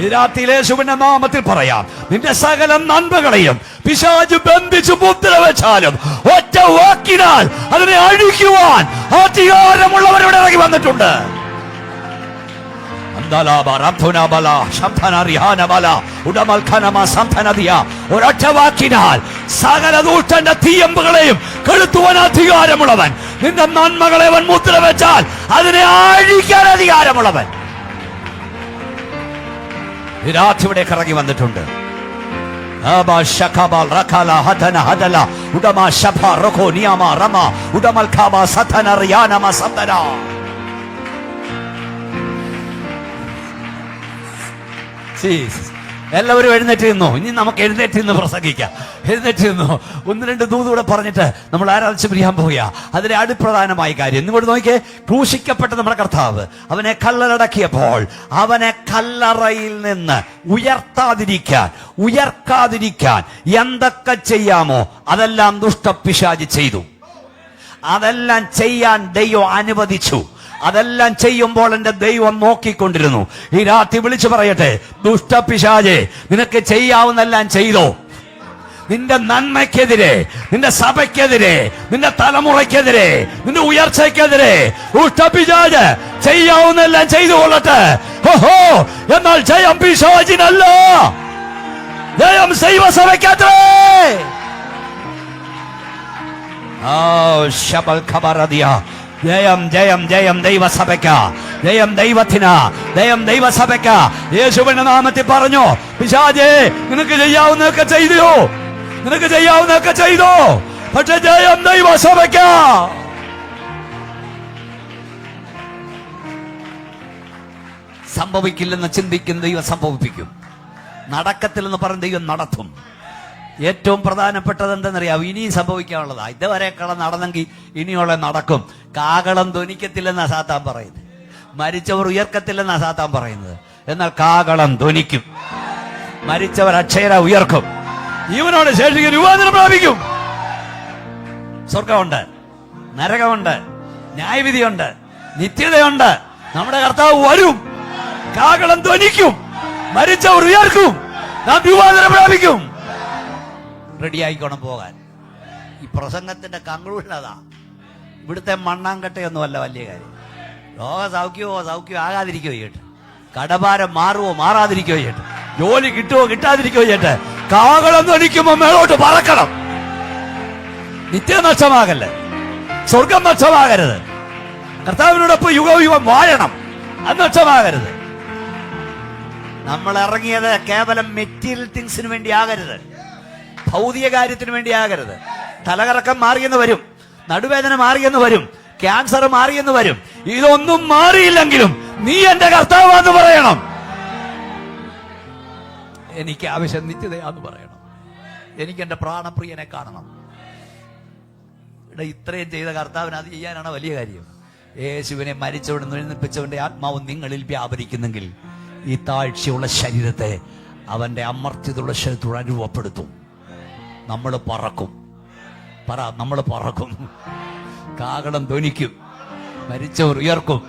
[SPEAKER 1] ഈ രാത്രിയിൽ യേശുവിന്റെ നാമത്തിൽ പറയാം, നിന്റെ സകല നന്മകളെയും പിശാച് ബന്ധിച്ചു മുദ്ര വെച്ചാലും ഒറ്റ വാക്കിനാൽ അതിനെ അഴിക്കുവാൻ അധികാരമുള്ളവരുടെ ഇറങ്ങി വന്നിട്ടുണ്ട്. ഒരൊറ്റ വാക്കിനാൽ സകല ദൂഷ്ടന്റെ തീയമ്പുകളെയും കെടുത്തുവാൻ അധികാരമുള്ളവൻ. നിന്റെ നന്മകളെ അവൻ മുദ്ര വെച്ചാൽ അതിനെ അഴിക്കാൻ അധികാരമുള്ളവൻ. ഈ രാത്രി ഇവിടേക്ക് ഇറങ്ങി വന്നിട്ടുണ്ട്. എല്ലാവരും എഴുന്നേറ്റ് നിന്നോ. ഇനി നമുക്ക് എഴുന്നേറ്റ് നിന്ന് പ്രസംഗിക്കാം. എഴുന്നേറ്റ് നിന്നോ. 1-2 ദൂതൂടെ പറഞ്ഞിട്ട് നമ്മൾ ആരാധിച്ച് പിരിയാൻ പോവുക. അതിലെ അടുപ്രധാനമായ കാര്യം ഇങ്ങോട്ട് നോക്കിയേ. ക്രൂശിക്കപ്പെട്ട നമ്മുടെ കർത്താവ് അവനെ കല്ലറടക്കിയപ്പോൾ അവനെ കല്ലറയിൽ നിന്ന് ഉയർക്കാതിരിക്കാൻ എന്തൊക്കെ ചെയ്യാമോ അതെല്ലാം ദുഷ്ടപിശാച് ചെയ്തു. അതെല്ലാം ചെയ്യാൻ ദൈവം അനുവദിച്ചു. അതെല്ലാം ചെയ്യുമ്പോൾ എന്റെ ദൈവം നോക്കിക്കൊണ്ടിരുന്നു. ഈ രാത്രി വിളിച്ചു പറയട്ടെ, ദുഷ്ടപിശാചേ, നിനക്ക് ചെയ്യാവുന്നെല്ലാം ചെയ്തോ. നിന്റെ നന്മയ്ക്കെതിരെ, നിന്റെ സഭയ്ക്കെതിരെ, നിന്റെ തലമുറയ്ക്കെതിരെ, നിന്റെ ഉയർച്ചയ്ക്കെതിരെ ദുഷ്ടപിശാച് ചെയ്യാവുന്നെല്ലാം ചെയ്തു കൊള്ളട്ടെ. ഓഹോ, എന്നാൽ ജയം പിശാചിനല്ല, ജയം ദൈവസഭയ്ക്കത്രേ. ജയം ജയം ജയം ദൈവസഭയ്ക്ക്, ജയം ദൈവത്തിന്, ജയം ദൈവസഭയ്ക്ക്. യേശുവിന്റെ നാമത്തിൽ പറഞ്ഞു, പിശാചേ നിനക്ക് ചെയ്യാവുന്നതൊക്കെ ചെയ്തോ, നിനക്ക് ചെയ്യാവുന്നതൊക്കെ ചെയ്തോ, പക്ഷെ ജയം ദൈവസഭയ്ക്ക്. സംഭവിക്കില്ലെന്ന് ചിന്തിക്കുന്ന ദൈവം സംഭവിപ്പിക്കും. നടക്കത്തില്ലെന്ന് പറഞ്ഞ ദൈവം നടത്തും. ഏറ്റവും പ്രധാനപ്പെട്ടത് എന്തെന്നറിയാം, ഇനിയും സംഭവിക്കാനുള്ളതാ. ഇതുവരെയൊക്കെ നടന്നെങ്കിൽ ഇനിയുള്ള നടക്കും. കാഹളം ധ്വനിക്കത്തില്ലെന്നാ സാത്താൻ പറയുന്നത്. മരിച്ചവർ ഉയർക്കത്തില്ലെന്നാ സാത്താൻ പറയുന്നത്. എന്നാൽ കാഹളം ധ്വനിക്കും. മരിച്ചവർ അക്ഷയര ഉയർക്കും. ജീവനോട് ശേഷിക്കും, രൂപാന്തരം പ്രാപിക്കും. സ്വർഗമുണ്ട്, നരകമുണ്ട്, ന്യായവിധിയുണ്ട്, നിത്യതയുണ്ട്. നമ്മുടെ കർത്താവ് വരും. കാഹളം ധ്വനിക്കും. മരിച്ചവർ ഉയർക്കും. നാം രൂപാന്തരം പ്രാപിക്കും. റെഡിയായിക്കോണം പോകാൻ. ഈ പ്രസംഗത്തിന്റെ കൺക്ലൂഷൻ അതാ. ഇവിടുത്തെ മണ്ണാങ്കട്ടയൊന്നുമല്ല വലിയ കാര്യം. രോഗ സൗഖ്യമോ ആകാതിരിക്കോ ചെയ്യട്ടെ, കടഭാരം മാറുവോ മാറാതിരിക്കോ ചെയ്യട്ടെ, ജോലി കിട്ടുവോ കിട്ടാതിരിക്കോ ചെയ്യട്ടെ, കാഹളം ധ്വനിക്കുമ്പോ മേളോട്ട് പറക്കണം. നിത്യം നഷ്ടമാകല്ലേ, സ്വർഗം നഷ്ടമാകരുത്. കർത്താവിനോടൊപ്പം യുഗം വാഴണം, അത് നഷ്ടമാകരുത്. നമ്മൾ ഇറങ്ങിയത് കേവലം മെറ്റീരിയൽ തിങ്സിന് വേണ്ടി ആകരുത്, ഭൗതിക കാര്യത്തിന് വേണ്ടി ആകരുത്. തലകറക്കം മാറിയെന്ന് വരും, നടുവേദന മാറിയെന്ന് വരും, ക്യാൻസർ മാറിയെന്ന് വരും. ഇതൊന്നും മാറിയില്ലെങ്കിലും നീ എന്റെ കർത്താവാന്ന് പറയണം. എനിക്ക് ആവശ്യം നിത്യതയാന്ന് പറയണം. എനിക്ക് എന്റെ പ്രാണപ്രിയനെ കാണണം. ഇവിടെ ഇത്രയും ചെയ്ത കർത്താവിന് അത് ചെയ്യാനാണ് വലിയ കാര്യം. യേശുവിനെ മരിച്ചവൻ എഴുന്നേൽപ്പിച്ചവന്റെ ആത്മാവ് നിങ്ങളിൽ വ്യാപരിക്കുന്നെങ്കിൽ ഈ താഴ്ചയുള്ള ശരീരത്തെ അവന്റെ അമർത്യതുള്ള ശരീരത്തോട് രൂപപ്പെടുത്തും. നമ്മൾ പറക്കും. നമ്മൾ പറക്കും. കാഹളം ധ്വനിക്കും. മരിച്ചവർ ഉയർക്കും.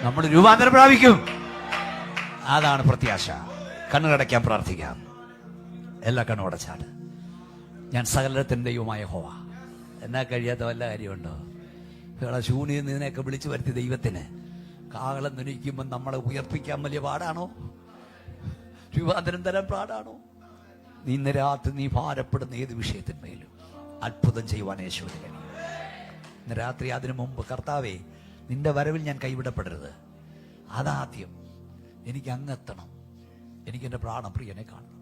[SPEAKER 1] നമ്മൾ രൂപാന്തരം പ്രാപിക്കും. അതാണ് പ്രത്യാശ. കണ്ണുകടയ്ക്കാൻ പ്രാർത്ഥിക്കാം. എല്ലാ കണ്ണുടച്ചാട്. ഞാൻ സകലത്തിന്റെ ദൈവമായ യഹോവ. എന്നാ കഴിയാത്ത വല്ല കാര്യമുണ്ടോ? ശൂന്യയിൽ നിന്നെയൊക്കെ വിളിച്ചു വരുത്തിയ ദൈവത്തിന് കാഹളം ധ്വനിക്കുമ്പോൾ നമ്മളെ ഉയർപ്പിക്കാൻ വലിയ പാടാണോ? രൂപാന്തരം തരാൻ പാടാണോ? ഇന്ന് രാത്രി നീ ഭാരപ്പെടുന്ന ഏത് വിഷയത്തിന്മേലും അത്ഭുതം ചെയ്യുവാൻ യേശുവിന് കഴിയും. ഇന്ന് രാത്രി അതിനു മുമ്പ്, കർത്താവേ നിന്റെ വരവിൽ ഞാൻ കൈവിടപ്പെടരുത്. അതാദ്യം എനിക്ക് അങ്ങെത്തണം. എനിക്ക് എൻ്റെ പ്രാണപ്രിയനെ കാണണം.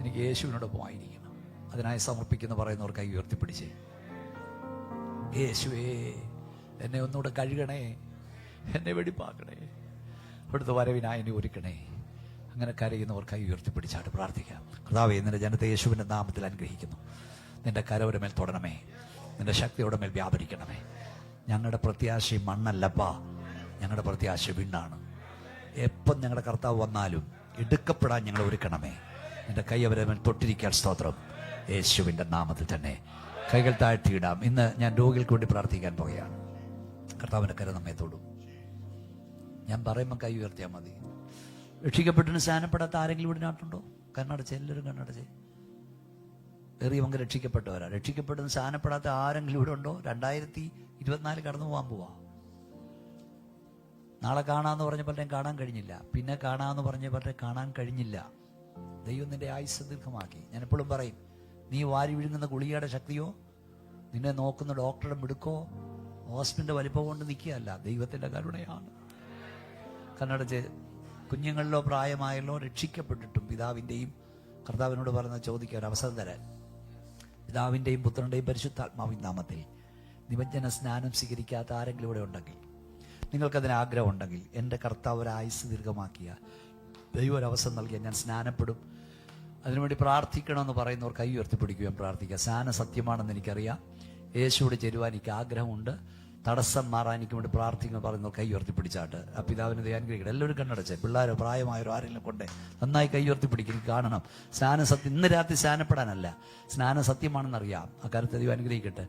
[SPEAKER 1] എനിക്ക് യേശുവിനോടൊപ്പം ആയിരിക്കണം. അതിനായി സമർപ്പിക്കുന്ന പറയുന്നവർ കൈ ഉയർത്തിപ്പിടിച്ചേ. യേശുവേ എന്നെ ഒന്നുകൂടെ കഴുകണേ, എന്നെ വെടിപ്പാക്കണേ, ഇവിടുത്തെ വരവിനായി എന്നെ ഒരുക്കണേ. അങ്ങനെ കരയുന്നവർ കൈ ഉയർത്തിപ്പിടിച്ചാട്ട് പ്രാർത്ഥിക്കാം. കർത്താവേ നിന്റെ ജനത്തെ യേശുവിൻ്റെ നാമത്തിൽ അനുഗ്രഹിക്കുന്നു. നിന്റെ കരവരുടെ മേൽ തൊടണമേ, നിന്റെ ശക്തിയുടെ മേൽ വ്യാപരിക്കണമേ. ഞങ്ങളുടെ പ്രത്യാശ മണ്ണല്ലപ്പാ, ഞങ്ങളുടെ പ്രത്യാശ വിണ്ണാണ്. എപ്പം ഞങ്ങളുടെ കർത്താവ് വന്നാലും എടുക്കപ്പെടാൻ ഞങ്ങൾ ഒരുക്കണമേ. നിന്റെ കൈ അവരെ മേൽ തൊട്ടിരിക്കാൻ സ്തോത്രം. യേശുവിൻ്റെ നാമത്തിൽ തന്നെ കൈകൾ താഴ്ത്തിയിടാം. ഇന്ന് ഞാൻ രോഗികൾക്ക് വേണ്ടി പ്രാർത്ഥിക്കാൻ പോവുകയാണ്. കർത്താവിൻ്റെ കര നമ്മെ തൊടും. ഞാൻ പറയുമ്പോൾ കൈ ഉയർത്തിയാൽ മതി. രക്ഷിക്കപ്പെട്ടിന് സ്നാനപ്പെടാത്ത ആരെങ്കിലും ഇവിടെ നാട്ടുണ്ടോ? കണ്ണടച്ച്, എല്ലാവരും കണ്ണടച്ച്. ഏറിയവങ്ക രക്ഷിക്കപ്പെട്ടവരാ. രക്ഷിക്കപ്പെടുന്ന സ്നാനപ്പെടാത്ത ആരെങ്കിലും ഇവിടെ ഉണ്ടോ? 2024 കടന്നു പോകാൻ പോവാ. നാളെ കാണാമെന്ന് പറഞ്ഞ പലരെയും കാണാൻ കഴിഞ്ഞില്ല. പിന്നെ കാണാമെന്ന് പറഞ്ഞ പലരെയും കാണാൻ കഴിഞ്ഞില്ല. ദൈവം നിന്റെ ആയുസ്സ് ദീർഘമാക്കി. ഞാൻ എപ്പോഴും പറയും, നീ വാരി വിഴുങ്ങുന്ന ഗുളികയുടെ ശക്തിയോ, നിന്നെ നോക്കുന്ന ഡോക്ടറുടെ മിടുക്കോ, ഹോസ്പിറ്റലിന്റെ വലിപ്പം കൊണ്ട് നിൽക്കുകയല്ല, ദൈവത്തിന്റെ കരുണയാണ്. കണ്ണടച്ച് കുഞ്ഞുങ്ങളിലോ പ്രായമായല്ലോ രക്ഷിക്കപ്പെട്ടിട്ടും പിതാവിൻ്റെയും കർത്താവിനോട് പറഞ്ഞ ചോദിക്കാൻ അവസരം തരാൻ, പിതാവിൻ്റെയും പുത്രൻ്റെയും പരിശുദ്ധാത്മാവിൻ നാമത്തിൽ നിമജ്ജന സ്നാനം സ്വീകരിക്കാത്ത ആരെങ്കിലും ഇവിടെ ഉണ്ടെങ്കിൽ, നിങ്ങൾക്കതിന് ആഗ്രഹമുണ്ടെങ്കിൽ, എൻ്റെ കർത്താവ് ഒരു ആയുസ് ദീർഘമാക്കിയ ദൈവം ഒരു അവസരം നൽകിയ ഞാൻ സ്നാനപ്പെടും, അതിനുവേണ്ടി പ്രാർത്ഥിക്കണമെന്ന് പറയുന്നവർ കൈ ഉയർത്തിപ്പിടിക്കുകയും പ്രാർത്ഥിക്കുക. സ്നാനം സത്യമാണെന്ന് എനിക്കറിയാം, യേശുവോട് ചേരുവാൻ എനിക്ക് ആഗ്രഹമുണ്ട്, തടസ്സം മാറാൻ എനിക്ക് വേണ്ടി പ്രാർത്ഥിക്കുമെന്ന് പറയുന്നവർ കൈ ഉയർത്തിപ്പിടിച്ചാട്ട് ആ പിതാവിനെ ധ്യാനിക്കുക. എല്ലാവരും കണ്ണടച്ചേ, പിള്ളേരോ പ്രായമായവരോ ആരെങ്കിലും കൊണ്ടേ നന്നായി കൈ ഉയർത്തിപ്പിടിക്കും. കാണണം സ്നാനം സത്യം. ഇന്ന് രാത്രി സ്നാനപ്പെടാനല്ല, സ്നാനം സത്യമാണെന്നറിയാം. ആ കാര്യത്തെ ദൈവം അനുഗ്രഹിക്കട്ടെ.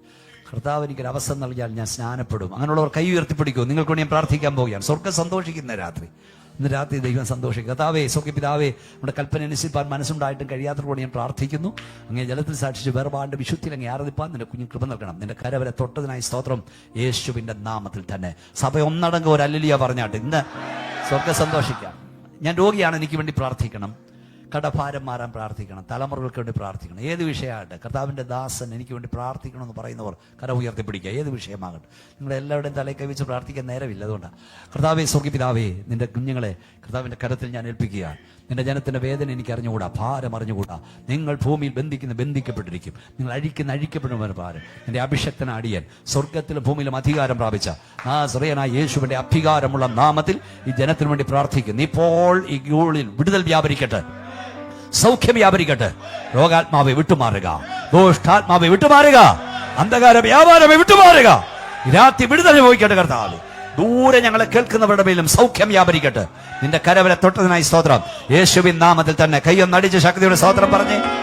[SPEAKER 1] കർത്താവ് എനിക്കൊരു അവസരം നൽകിയാൽ ഞാൻ സ്നാനപ്പെടും. അങ്ങനെയുള്ളവർ കൈ ഉയർത്തിപ്പിടിക്കൂ. നിങ്ങൾക്ക് വേണ്ടി ഞാൻ പ്രാർത്ഥിക്കാൻ പോവുകയാണ്. സ്വർഗ്ഗം സന്തോഷിക്കുന്ന രാത്രി, ഇന്ന് രാത്രി ദൈവം സന്തോഷിക്കും. കർത്താവേ, സ്വർഗ്ഗ പിതാവേ, നമ്മുടെ കൽപ്പന അനുസരിപ്പാൻ മനസ്സുണ്ടായിട്ടും കഴിയാത്തതോടെ ഞാൻ പ്രാർത്ഥിക്കുന്നു. അങ്ങേ ജലത്തിൽ സാക്ഷിച്ച് വേർപാടിന്റെ വിശുദ്ധിയിൽ അങ്ങ് ആരാധിപ്പാൻ നിന്റെ കുഞ്ഞു കൃപ നൽകണം. നിന്റെ കരവരെ തൊട്ടതിനായി സ്തോത്രം, യേശുവിന്റെ നാമത്തിൽ തന്നെ. സഭ ഒന്നടങ്കം ഒരു ഹല്ലേലൂയ പറഞ്ഞാട്ട് ഇന്ന് സ്വർഗ്ഗം സന്തോഷിക്കാം. ഞാൻ രോഗിയാണ്, എനിക്ക് വേണ്ടി പ്രാർത്ഥിക്കണം. കടഭാരം മാറാൻ പ്രാർത്ഥിക്കണം. തലമുറകൾക്ക് വേണ്ടി പ്രാർത്ഥിക്കണം. ഏത് വിഷയമാകട്ടെ, കർത്താവിൻ്റെ ദാസൻ എനിക്ക് വേണ്ടി പ്രാർത്ഥിക്കണമെന്ന് പറയുന്നവർ കര ഉയർത്തിപ്പിടിക്കുക. ഏത് വിഷയമാകട്ടെ, നിങ്ങളെല്ലാവരുടെയും തലയിൽ കൈവച്ച് പ്രാർത്ഥിക്കാൻ നേരമില്ല. അതുകൊണ്ടാണ് കർത്താവേ, സ്വർഗ്ഗ പിതാവേ, നിന്റെ കുഞ്ഞുങ്ങളെ കർത്താവിൻ്റെ കരത്തിൽ ഞാൻ ഏൽപ്പിക്കുക. നിന്റെ ജനത്തിന്റെ വേദന എനിക്ക് അറിഞ്ഞുകൂടാ, ഭാരം അറിഞ്ഞുകൂടാ. നിങ്ങൾ ഭൂമിയിൽ ബന്ധിക്കപ്പെട്ടിരിക്കും, നിങ്ങൾ അഴിക്കപ്പെടുന്ന ഭാരം. നിന്റെ അഭിഷക്തന അടിയൻ സ്വർഗത്തിലും ഭൂമിയിലും അധികാരം പ്രാപിച്ച നാസറേയനായ യേശുവിന്റെ അധികാരമുള്ള നാമത്തിൽ ഈ ജനത്തിനു വേണ്ടി പ്രാർത്ഥിക്കുന്നു. ഇപ്പോൾ ഈ ഊഴിൽ വിടുതൽ വ്യാപരിക്കട്ടെ, സൗഖ്യം വ്യാപരിക്കട്ടെ. രോഗാത്മാവെ വിട്ടുമാറുക, ദോഷ്ടാത്മാവെ വിട്ടുമാറുക, അന്ധകാര വ്യാപാരമെ വിട്ടുമാറുക. രാത്രി വിടുതൽ അനുഭവിക്കട്ടെ കർത്താവ്. ദൂരെ ഞങ്ങളെ കേൾക്കുന്നവരുടെ മേലും സൗഖ്യം വ്യാപരിക്കട്ടെ. നിന്റെ കരവരെ തൊട്ടതിനായി സ്തോത്രം. യേശുവിൻ നാമത്തിൽ തന്നെ കയ്യൊന്നടിച്ച് ശക്തിയുടെ സ്തോത്രം പറഞ്ഞേ.